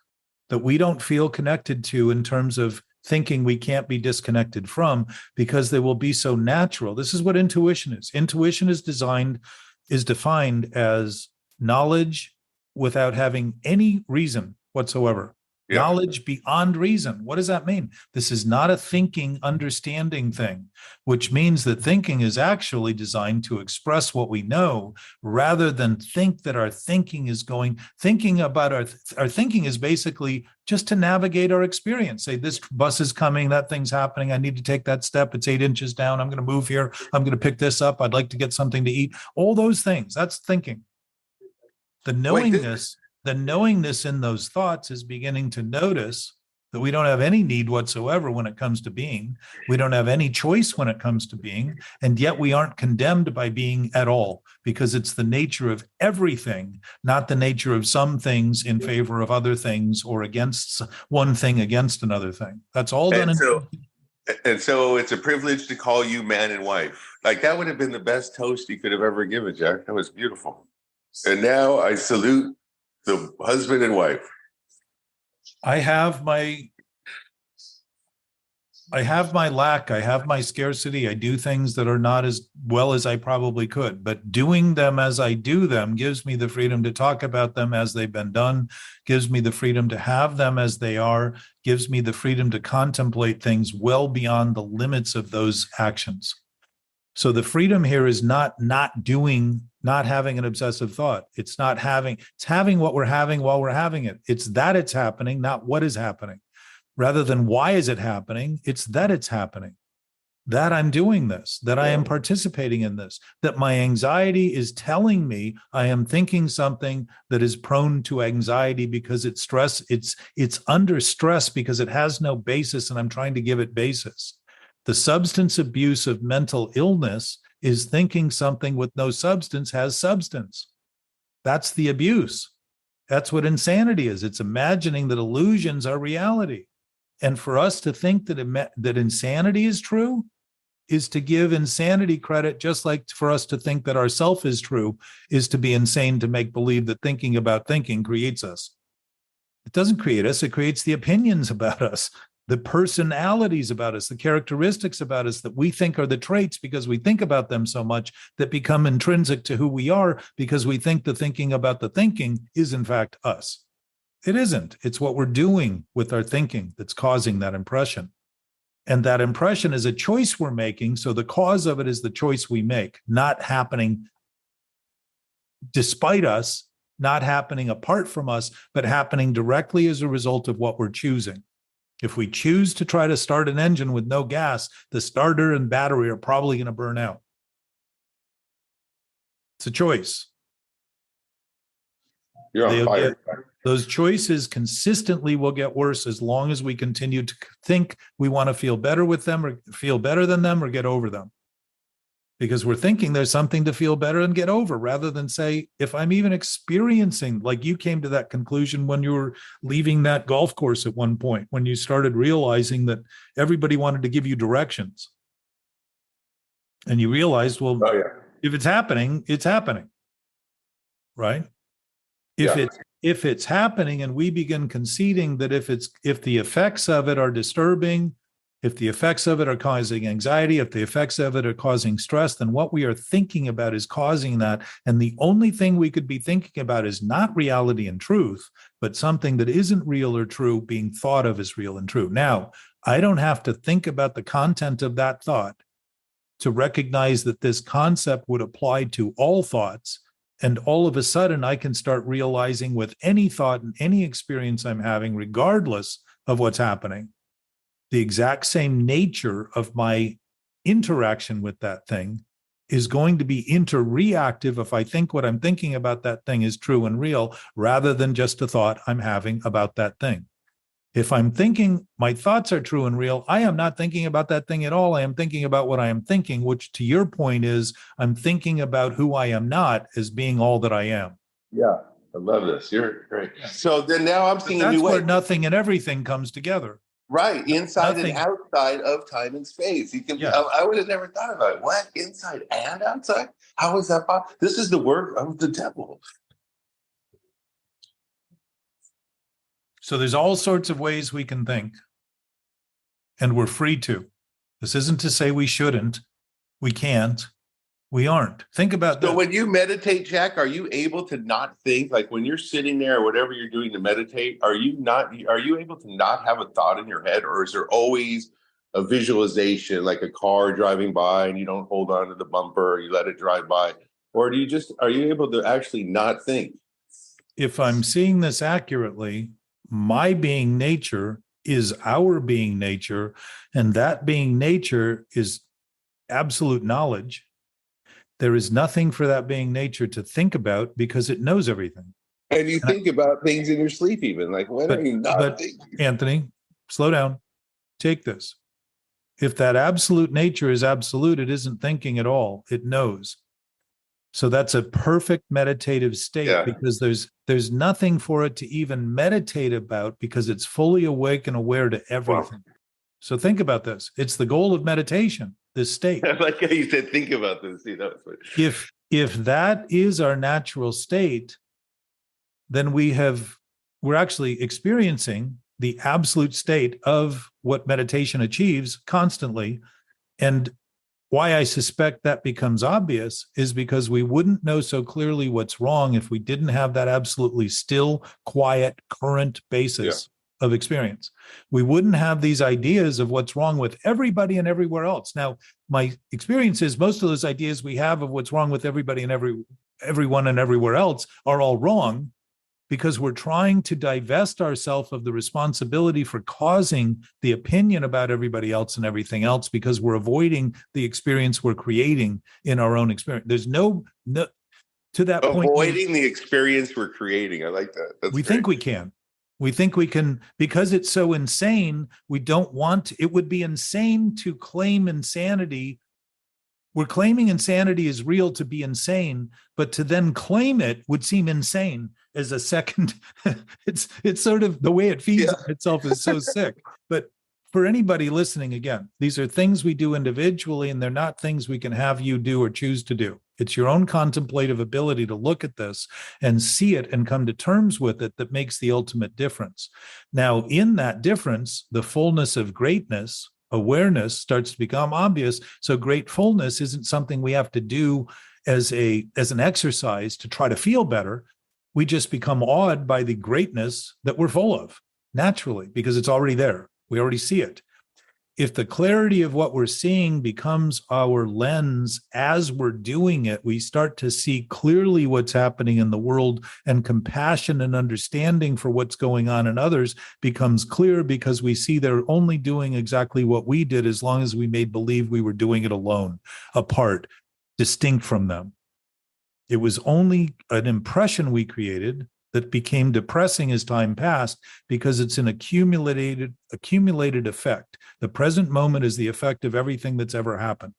that we don't feel connected to, in terms of thinking we can't be disconnected from, because they will be so natural. This is what intuition is. Intuition is defined as knowledge without having any reason whatsoever. Yeah. Knowledge beyond reason. What does that mean? This is not a thinking, understanding thing, which means that thinking is actually designed to express what we know, rather than think that our thinking is thinking about our thinking is basically just to navigate our experience. Say, this bus is coming, that thing's happening, I need to take that step, it's 8 inches down, I'm going to move here, I'm going to pick this up, I'd like to get something to eat. All those things, that's thinking. The knowingness in those thoughts is beginning to notice that we don't have any need whatsoever when it comes to being. We don't have any choice when it comes to being. And yet we aren't condemned by being at all, because it's the nature of everything, not the nature of some things in favor of other things, or against one thing against another thing. That's all done. And so it's a privilege to call you man and wife. Like, that would have been the best toast you could have ever given, Jack. That was beautiful. And now I salute the husband and wife. I have my lack, I have my scarcity. I do things that are not as well as I probably could, but doing them as I do them gives me the freedom to talk about them as they've been done, gives me the freedom to have them as they are, gives me the freedom to contemplate things well beyond the limits of those actions. So the freedom here is not having an obsessive thought. It's having what we're having while we're having it. It's that it's happening, not what is happening. Rather than why is it happening, it's that it's happening. That I'm doing this, that I am participating in this, that my anxiety is telling me I am thinking something that is prone to anxiety because it's stress. It's under stress because it has no basis, and I'm trying to give it basis. The substance abuse of mental illness is thinking something with no substance has substance. That's the abuse. That's what insanity is. It's imagining that illusions are reality. And for us to think that insanity is true is to give insanity credit, just like for us to think that our self is true is to be insane, to make believe that thinking about thinking creates us. It doesn't create us. It creates the opinions about us, the personalities about us, the characteristics about us that we think are the traits because we think about them so much that become intrinsic to who we are because we think the thinking about the thinking is in fact us. It isn't. It's what we're doing with our thinking that's causing that impression. And that impression is a choice we're making. So the cause of it is the choice we make, not happening despite us, not happening apart from us, but happening directly as a result of what we're choosing. If we choose to try to start an engine with no gas, the starter and battery are probably going to burn out. It's a choice. You're on fire. Those choices consistently will get worse as long as we continue to think we want to feel better with them or feel better than them or get over them. Because we're thinking there's something to feel better and get over, rather than say, if I'm even experiencing, like you came to that conclusion when you were leaving that golf course at one point, when you started realizing that everybody wanted to give you directions. And you realized, well, if it's happening, it's happening. Right? If it's happening and we begin conceding that if the effects of it are disturbing, if the effects of it are causing anxiety, if the effects of it are causing stress, then what we are thinking about is causing that. And the only thing we could be thinking about is not reality and truth, but something that isn't real or true being thought of as real and true. Now, I don't have to think about the content of that thought to recognize that this concept would apply to all thoughts. And all of a sudden, I can start realizing with any thought and any experience I'm having, regardless of what's happening, the exact same nature of my interaction with that thing is going to be interreactive if I think what I'm thinking about that thing is true and real, rather than just a thought I'm having about that thing. If I'm thinking my thoughts are true and real, I am not thinking about that thing at all. I am thinking about what I am thinking, which to your point is I'm thinking about who I am not as being all that I am. Yeah, I love this. You're great. So then now I'm seeing a new way. That's where nothing and everything comes together. Right, inside and outside of time and space. You can. I would have never thought about it. What, inside and outside? How is that possible? This is the work of the devil. So there's all sorts of ways we can think, and we're free to. This isn't to say we shouldn't, we can't, we aren't. Think about that. So when you meditate, Jack, are you able to not think? Like when you're sitting there or whatever you're doing to meditate, are you able to not have a thought in your head, or is there always a visualization, like a car driving by and you don't hold on to the bumper, or you let it drive by? Or are you able to actually not think? If I'm seeing this accurately, my being nature is our being nature, and that being nature is absolute knowledge. There is nothing for that being nature to think about because it knows everything. And you think about things in your sleep even, like when are you not thinking? Anthony, slow down. Take this. If that absolute nature is absolute, it isn't thinking at all. It knows. So that's a perfect meditative state because there's nothing for it to even meditate about because it's fully awake and aware to everything. Wow. So think about this. It's the goal of meditation, this state. I like how you said, think about this. If that is our natural state, then we're actually experiencing the absolute state of what meditation achieves constantly. And why I suspect that becomes obvious is because we wouldn't know so clearly what's wrong if we didn't have that absolutely still, quiet, current basis of experience. We wouldn't have these ideas of what's wrong with everybody and everywhere else. Now, my experience is most of those ideas we have of what's wrong with everybody and everyone and everywhere else are all wrong, because we're trying to divest ourselves of the responsibility for causing the opinion about everybody else and everything else, because we're avoiding the experience we're creating in our own experience. There's no to that point. Avoiding the experience we're creating. I like that. That's we great. think we can. We think we can, because it's so insane. We don't want, it would be insane to claim insanity. We're claiming insanity is real to be insane, but to then claim it would seem insane as a second. It's sort of the way it feeds on itself is so sick. But for anybody listening, again, these are things we do individually, and they're not things we can have you do or choose to do. It's your own contemplative ability to look at this and see it and come to terms with it that makes the ultimate difference. Now, in that difference, the fullness of greatness, awareness, starts to become obvious. So gratefulness isn't something we have to do as an exercise to try to feel better. We just become awed by the greatness that we're full of naturally, because it's already there. We already see it. If the clarity of what we're seeing becomes our lens as we're doing it, we start to see clearly what's happening in the world, and compassion and understanding for what's going on in others becomes clear, because we see they're only doing exactly what we did, as long as we made believe we were doing it alone, apart, distinct from them. It was only an impression we created that became depressing as time passed, because it's an accumulated effect. The present moment is the effect of everything that's ever happened.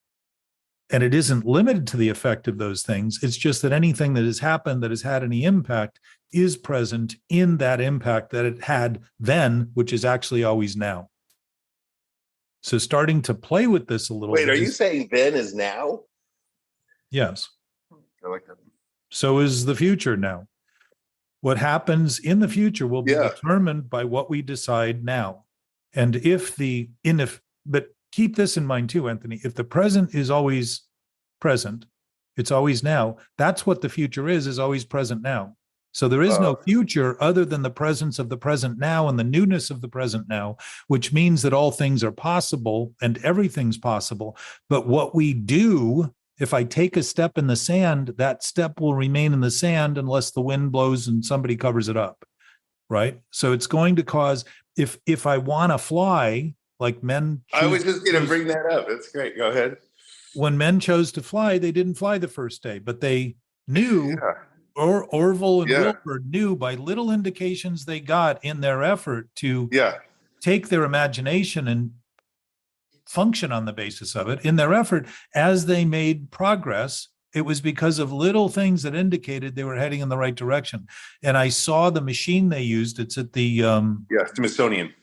And it isn't limited to the effect of those things. It's just that anything that has happened that has had any impact is present in that impact that it had then, which is actually always now. So starting to play with this a little bit. Wait, are you saying then is now? Yes. I like that. So is the future now. What happens in the future will be determined by what we decide now. And but keep this in mind too, Anthony, if the present is always present, it's always now, that's what the future is always present now. So there is no future other than the presence of the present now and the newness of the present now, which means that all things are possible and everything's possible. But what we do, if I take a step in the sand, that step will remain in the sand unless the wind blows and somebody covers it up, right? So it's going to cause, if I want to fly, like men. I was just going to bring that up. That's great. Go ahead. When men chose to fly, they didn't fly the first day, but they knew, or Orville and Wilbur knew by little indications they got in their effort to take their imagination and function on the basis of it. In their effort, as they made progress, it was because of little things that indicated they were heading in the right direction. And I saw the machine they used. It's at the Smithsonian.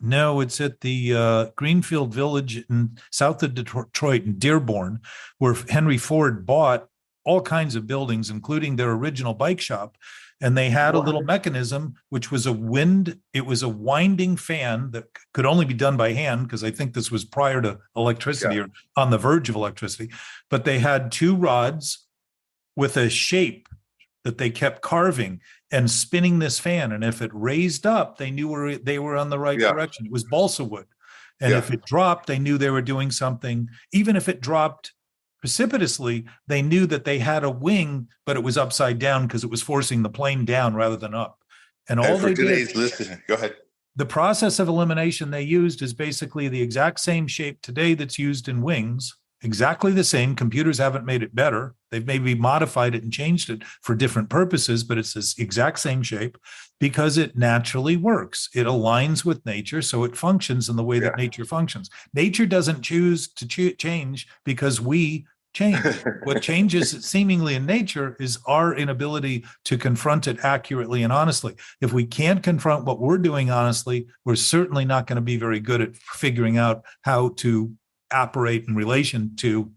No, it's at the Greenfield Village in south of Detroit in Dearborn, where Henry Ford bought all kinds of buildings, including their original bike shop. And they had a little mechanism, which was it was a winding fan that could only be done by hand, because I think this was prior to electricity or on the verge of electricity. But they had two rods with a shape that they kept carving and spinning this fan. And if it raised up, they knew they were on the right direction. It was balsa wood. And if it dropped, they knew they were doing something. Even if it dropped precipitously, they knew that they had a wing, but it was upside down because it was forcing the plane down rather than up. And all they did, go ahead. The process of elimination they used is basically the exact same shape today that's used in wings, exactly the same. Computers haven't made it better. They've maybe modified it and changed it for different purposes, but it's this exact same shape because it naturally works. It aligns with nature, so it functions in the way that nature functions. Nature doesn't choose to change because we change. What changes seemingly in nature is our inability to confront it accurately and honestly. If we can't confront what we're doing honestly, we're certainly not going to be very good at figuring out how to operate in relation to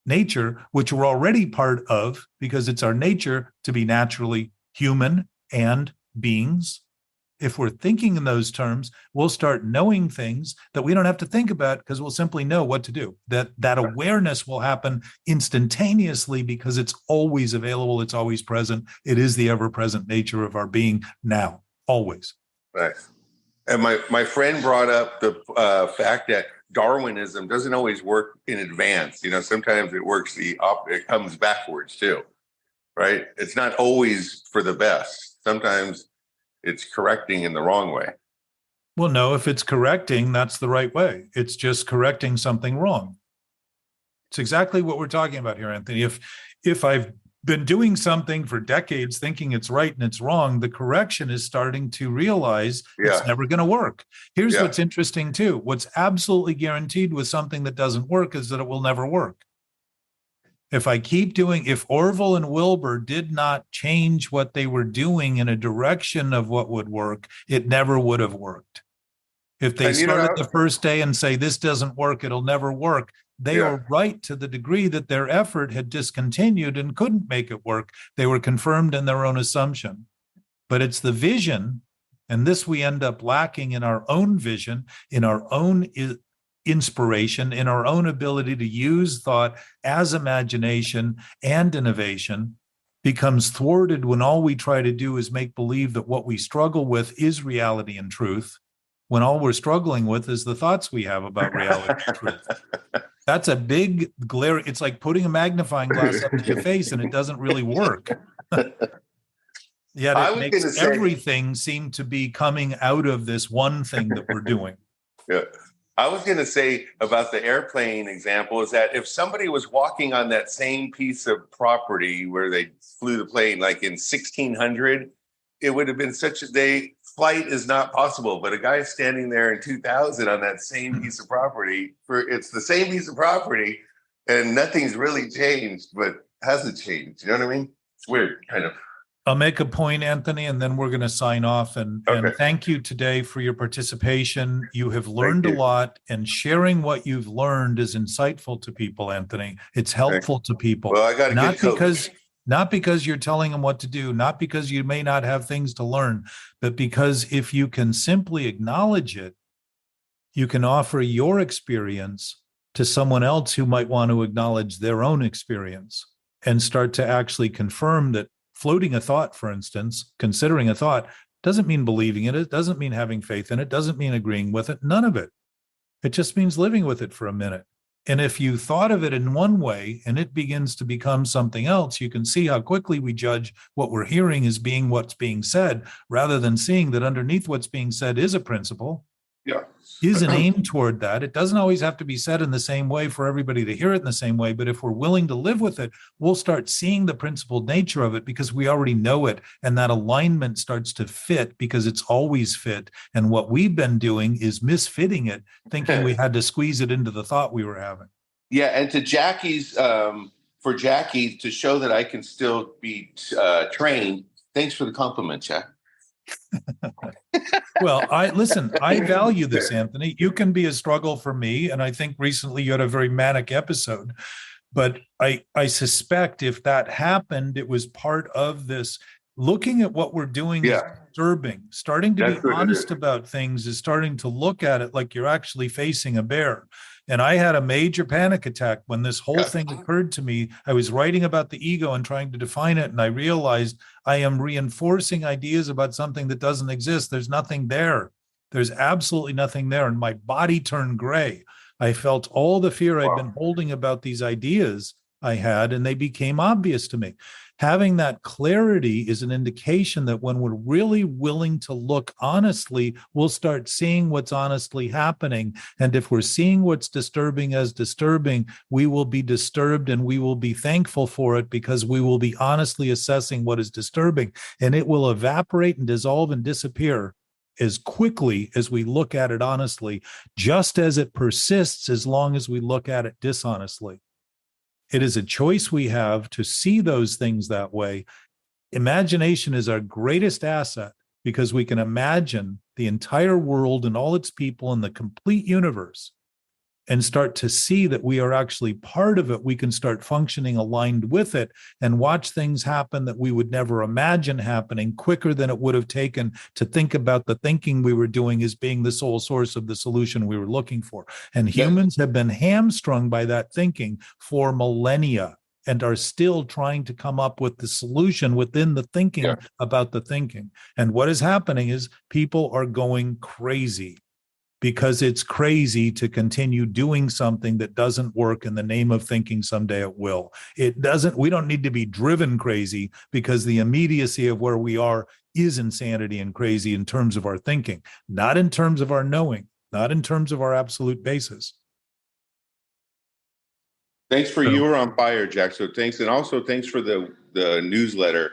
nature, which we're already part of because it's our nature to be naturally human and beings. If we're thinking in those terms, we'll start knowing things that we don't have to think about because we'll simply know what to do. That awareness will happen instantaneously because it's always available. It's always present. It is the ever-present nature of our being now, always. Right. And my friend brought up the fact that Darwinism doesn't always work in advance. Sometimes it works it comes backwards too, right? It's not always for the best. Sometimes it's correcting in the wrong way. Well, no, if it's correcting, that's the right way. It's just correcting something wrong. It's exactly what we're talking about here, Anthony. If I've been doing something for decades thinking it's right and it's wrong, the correction is starting to realize it's never going to work. Here's what's interesting too. What's absolutely guaranteed with something that doesn't work is that it will never work. If Orville and Wilbur did not change what they were doing in a direction of what would work, it never would have worked. If they started the first day and say, this doesn't work, it'll never work, they were right to the degree that their effort had discontinued and couldn't make it work. They were confirmed in their own assumption. But it's the vision, and this we end up lacking in our own vision, in our own inspiration, in our own ability to use thought as imagination and innovation, becomes thwarted when all we try to do is make believe that what we struggle with is reality and truth, when all we're struggling with is the thoughts we have about reality and truth. That's a big glare. It's like putting a magnifying glass up to your face and it doesn't really work. Yet it makes everything seem to be coming out of this one thing that we're doing. Yeah. I was going to say about the airplane example is that if somebody was walking on that same piece of property where they flew the plane, like in 1600, it would have been flight is not possible. But a guy standing there in 2000 on that same piece of property, it's the same piece of property and nothing's really changed, but hasn't changed. You know what I mean? It's weird, kind of. I'll make a point, Anthony, and then we're going to sign off. And thank you today for your participation. You have learned a lot, and sharing what you've learned is insightful to people, Anthony. It's helpful to people. Well, I got a good coach. Not because you're telling them what to do, not because you may not have things to learn, but because if you can simply acknowledge it, you can offer your experience to someone else who might want to acknowledge their own experience and start to actually confirm that floating a thought, for instance, considering a thought, doesn't mean believing in it, doesn't mean having faith in it, doesn't mean agreeing with it, none of it. It just means living with it for a minute. And if you thought of it in one way and it begins to become something else, you can see how quickly we judge what we're hearing as being what's being said, rather than seeing that underneath what's being said is a principle, is an aim toward that. It doesn't always have to be said in the same way for everybody to hear it in the same way. But if we're willing to live with it, we'll start seeing the principled nature of it because we already know it. And that alignment starts to fit because it's always fit. And what we've been doing is misfitting it, thinking we had to squeeze it into the thought we were having. Yeah. And to Jackie's, for Jackie to show that I can still be trained. Thanks for the compliment, Jack. Well, I value this, Anthony. You can be a struggle for me. And I think recently you had a very manic episode, but I suspect if that happened, it was part of this. Looking at what we're doing is disturbing. Starting to be honest about things is starting to look at it like you're actually facing a bear. And I had a major panic attack when this whole thing occurred to me. I was writing about the ego and trying to define it. And I realized I am reinforcing ideas about something that doesn't exist. There's nothing there. There's absolutely nothing there. And my body turned gray. I felt all the fear I'd been holding about these ideas I had, and they became obvious to me. Having that clarity is an indication that when we're really willing to look honestly, we'll start seeing what's honestly happening. And if we're seeing what's disturbing as disturbing, we will be disturbed and we will be thankful for it because we will be honestly assessing what is disturbing, and it will evaporate and dissolve and disappear as quickly as we look at it honestly, just as it persists as long as we look at it dishonestly. It is a choice we have to see those things that way. Imagination is our greatest asset because we can imagine the entire world and all its people and the complete universe and start to see that we are actually part of it. We can start functioning aligned with it and watch things happen that we would never imagine happening quicker than it would have taken to think about the thinking we were doing as being the sole source of the solution we were looking for. And humans have been hamstrung by that thinking for millennia. and are still trying to come up with the solution within the thinking about the thinking. And what is happening is people are going crazy because it's crazy to continue doing something that doesn't work in the name of thinking someday it will. It doesn't, we don't need to be driven crazy because the immediacy of where we are is insanity and crazy in terms of our thinking, not in terms of our knowing, not in terms of our absolute basis. Thanks for you were on fire, Jack. So thanks. And also thanks for the newsletter.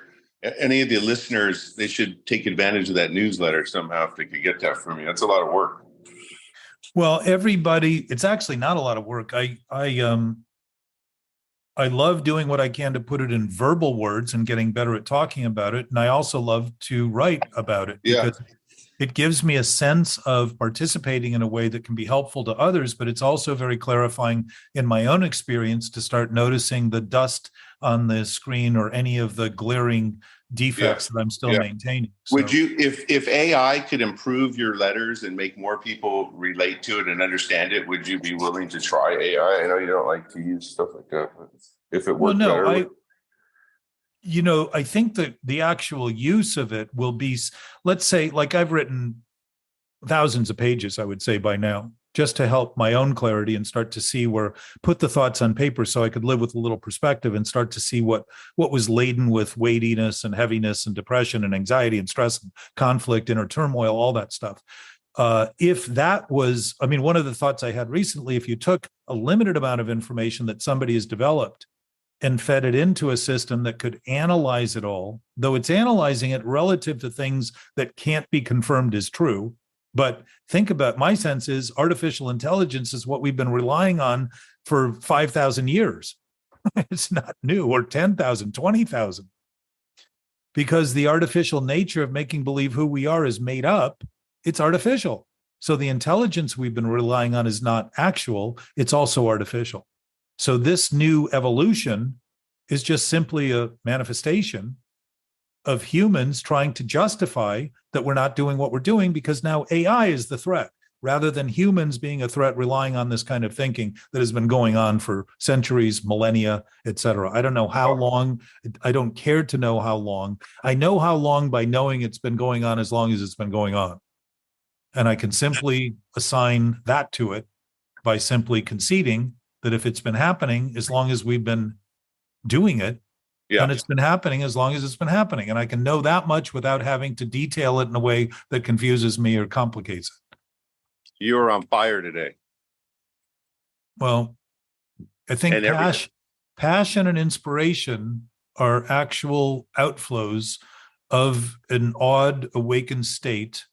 Any of the listeners, they should take advantage of that newsletter somehow if they could get that from you. That's a lot of work. Well, everybody, it's actually not a lot of work. I love doing what I can to put it in verbal words and getting better at talking about it. And I also love to write about it because it gives me a sense of participating in a way that can be helpful to others, but it's also very clarifying in my own experience to start noticing the dust on the screen or any of the glaring defects that I'm still maintaining. So, would you, if AI could improve your letters and make more people relate to it and understand it, would you be willing to try AI? I know you don't like to use stuff like that, but if it worked better. I think that the actual use of it will be, let's say, like I've written thousands of pages, I would say by now, just to help my own clarity and start to see put the thoughts on paper so I could live with a little perspective and start to see what was laden with weightiness and heaviness and depression and anxiety and stress and conflict, inner turmoil, all that stuff. If that was, one of the thoughts I had recently, if you took a limited amount of information that somebody has developed and fed it into a system that could analyze it all, though it's analyzing it relative to things that can't be confirmed as true. But think about, my sense is artificial intelligence is what we've been relying on for 5,000 years. It's not new, or 10,000, 20,000. Because the artificial nature of making believe who we are is made up, it's artificial. So the intelligence we've been relying on is not actual, it's also artificial. So this new evolution is just simply a manifestation of humans trying to justify that we're not doing what we're doing because now AI is the threat, rather than humans being a threat relying on this kind of thinking that has been going on for centuries, millennia, et cetera. I don't know how long. I don't care to know how long. I know how long by knowing it's been going on as long as it's been going on. And I can simply assign that to it by simply conceding that if it's been happening as long as we've been doing it, and it's been happening as long as it's been happening. And I can know that much without having to detail it in a way that confuses me or complicates it. You're on fire today. Well, I think passion and inspiration are actual outflows of an odd awakened state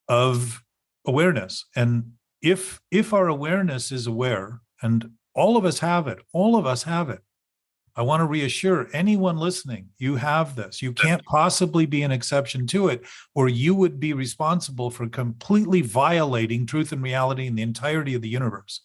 of awareness. And if our awareness is aware, and all of us have it, I want to reassure anyone listening, you have this. You can't possibly be an exception to it, or you would be responsible for completely violating truth and reality in the entirety of the universe.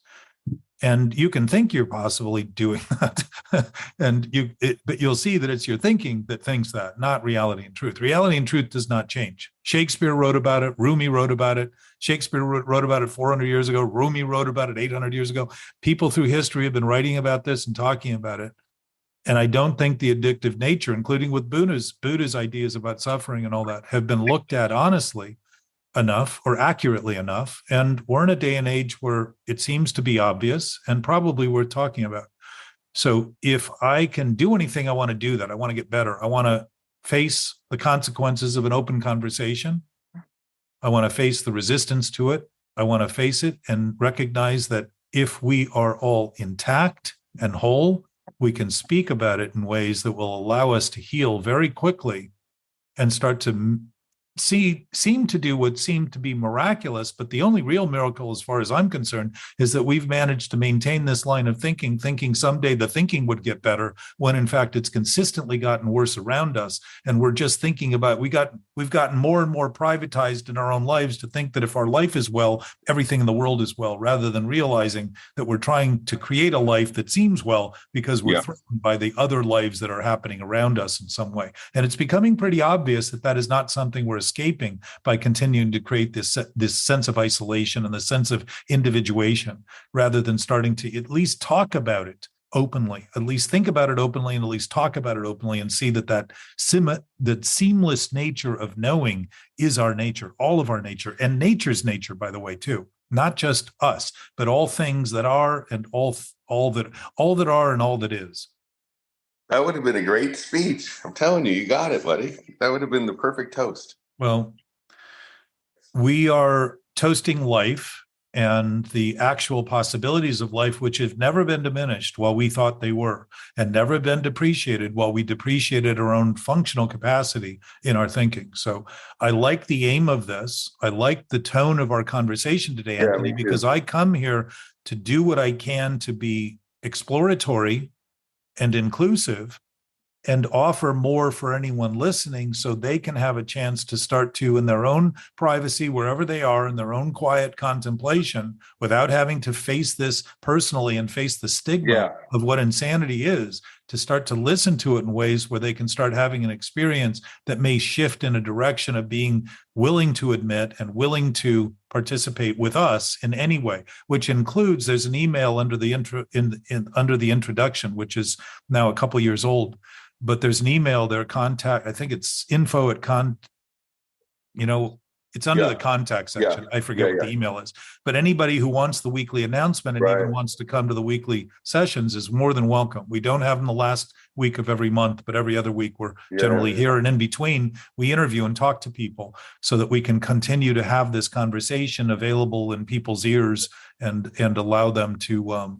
And you can think you're possibly doing that, but you'll see that it's your thinking that thinks that, not reality and truth. Reality and truth does not change. Shakespeare wrote about it. Rumi wrote about it. Shakespeare wrote about it 400 years ago. Rumi wrote about it 800 years ago. People through history have been writing about this and talking about it. And I don't think the addictive nature, including with Buddha's ideas about suffering and all that, have been looked at honestly enough or accurately enough. And we're in a day and age where it seems to be obvious and probably worth talking about. So if I can do anything, I want to do that. I want to get better. I want to face the consequences of an open conversation. I want to face the resistance to it. I want to face it and recognize that if we are all intact and whole, we can speak about it in ways that will allow us to heal very quickly and start to seem to do what seemed to be miraculous. But the only real miracle, as far as I'm concerned, is that we've managed to maintain this line of thinking someday the thinking would get better, when in fact it's consistently gotten worse around us. And we're just thinking about, we've gotten more and more privatized in our own lives to think that if our life is well, everything in the world is well, rather than realizing that we're trying to create a life that seems well because we're threatened by the other lives that are happening around us in some way. And it's becoming pretty obvious that that is not something we're escaping by continuing to create this sense of isolation and the sense of individuation, rather than starting to at least talk about it openly, at least think about it openly, and at least talk about it openly, and see that seamless nature of knowing is our nature, all of our nature, and nature's nature, by the way, too. Not just us, but all things that are, and all that are, and all that is. That would have been a great speech. I'm telling you, you got it, buddy. That would have been the perfect toast. Well, we are toasting life and the actual possibilities of life, which have never been diminished while we thought they were, and never been depreciated while we depreciated our own functional capacity in our thinking. So I like the aim of this. I like the tone of our conversation today, Anthony, because I come here to do what I can to be exploratory and inclusive, and offer more for anyone listening, so they can have a chance to start to, in their own privacy, wherever they are, in their own quiet contemplation, without having to face this personally and face the stigma of what insanity is, to start to listen to it in ways where they can start having an experience that may shift in a direction of being willing to admit and willing to participate with us in any way, which includes, there's an email under the under the introduction, which is now a couple years old, but there's an email there, contact, I think it's info at it's under the contact section. I forget what the email is, but anybody who wants the weekly announcement and even wants to come to the weekly sessions is more than welcome. We don't have them the last week of every month, but every other week we're generally here. And in between, we interview and talk to people so that we can continue to have this conversation available in people's ears, and allow them to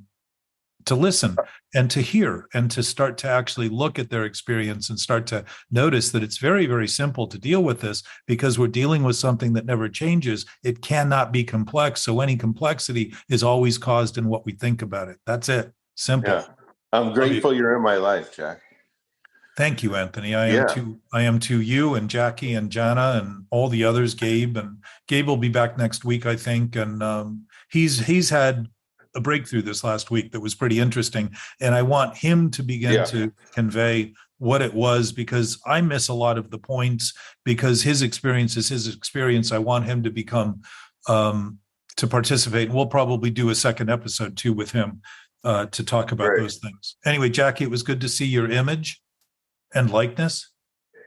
listen and to hear, and to start to actually look at their experience and start to notice that it's very, very simple to deal with this, because we're dealing with something that never changes. It cannot be complex. So any complexity is always caused in what we think about it. That's it. Simple. Yeah. I'm grateful you're in my life, Jack. Thank you, Anthony. I am to you and Jackie and Jana and all the others, Gabe will be back next week, I think. And he's had a breakthrough this last week that was pretty interesting. And I want him to begin to convey what it was, because I miss a lot of the points, because his experience is his experience. I want him to become, to participate. And we'll probably do a second episode too with him to talk about those things. Anyway, Jackie, it was good to see your image and likeness.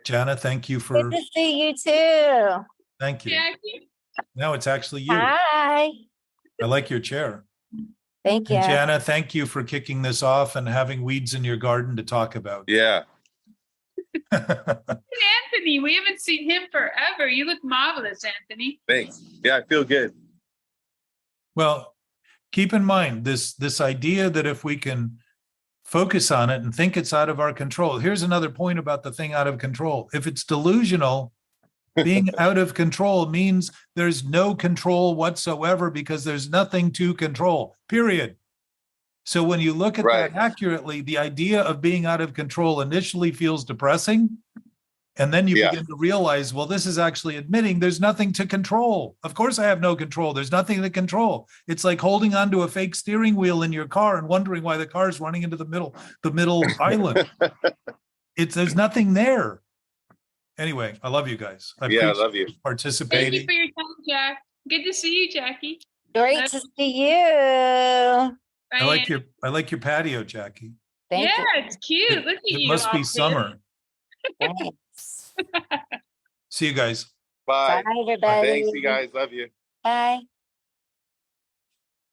Jana, thank you for. Good to see you too. Thank you. Jackie? Now it's actually you. Hi. I like your chair. Thank you. And Jana, thank you for kicking this off and having weeds in your garden to talk about. Yeah. Anthony, we haven't seen him forever. You look marvelous, Anthony. Thanks. Yeah, I feel good. Well, keep in mind this idea that if we can focus on it and think it's out of our control. Here's another point about the thing out of control. If it's delusional, being out of control means there's no control whatsoever, because there's nothing to control, period. So when you look at that accurately, the idea of being out of control initially feels depressing. And then you begin to realize, well, this is actually admitting there's nothing to control. Of course I have no control. There's nothing to control. It's like holding onto a fake steering wheel in your car and wondering why the car is running into the middle island. There's nothing there. Anyway, I love you guys. I love you. Participating. Thank you for your time, Jack. Good to see you, Jackie. Great to see you. I like your patio, Jackie. Thank you. It's cute. Look at you. It must be summer. Thanks. See you guys. Bye. Bye, everybody. Thanks, you guys. Love you. Bye.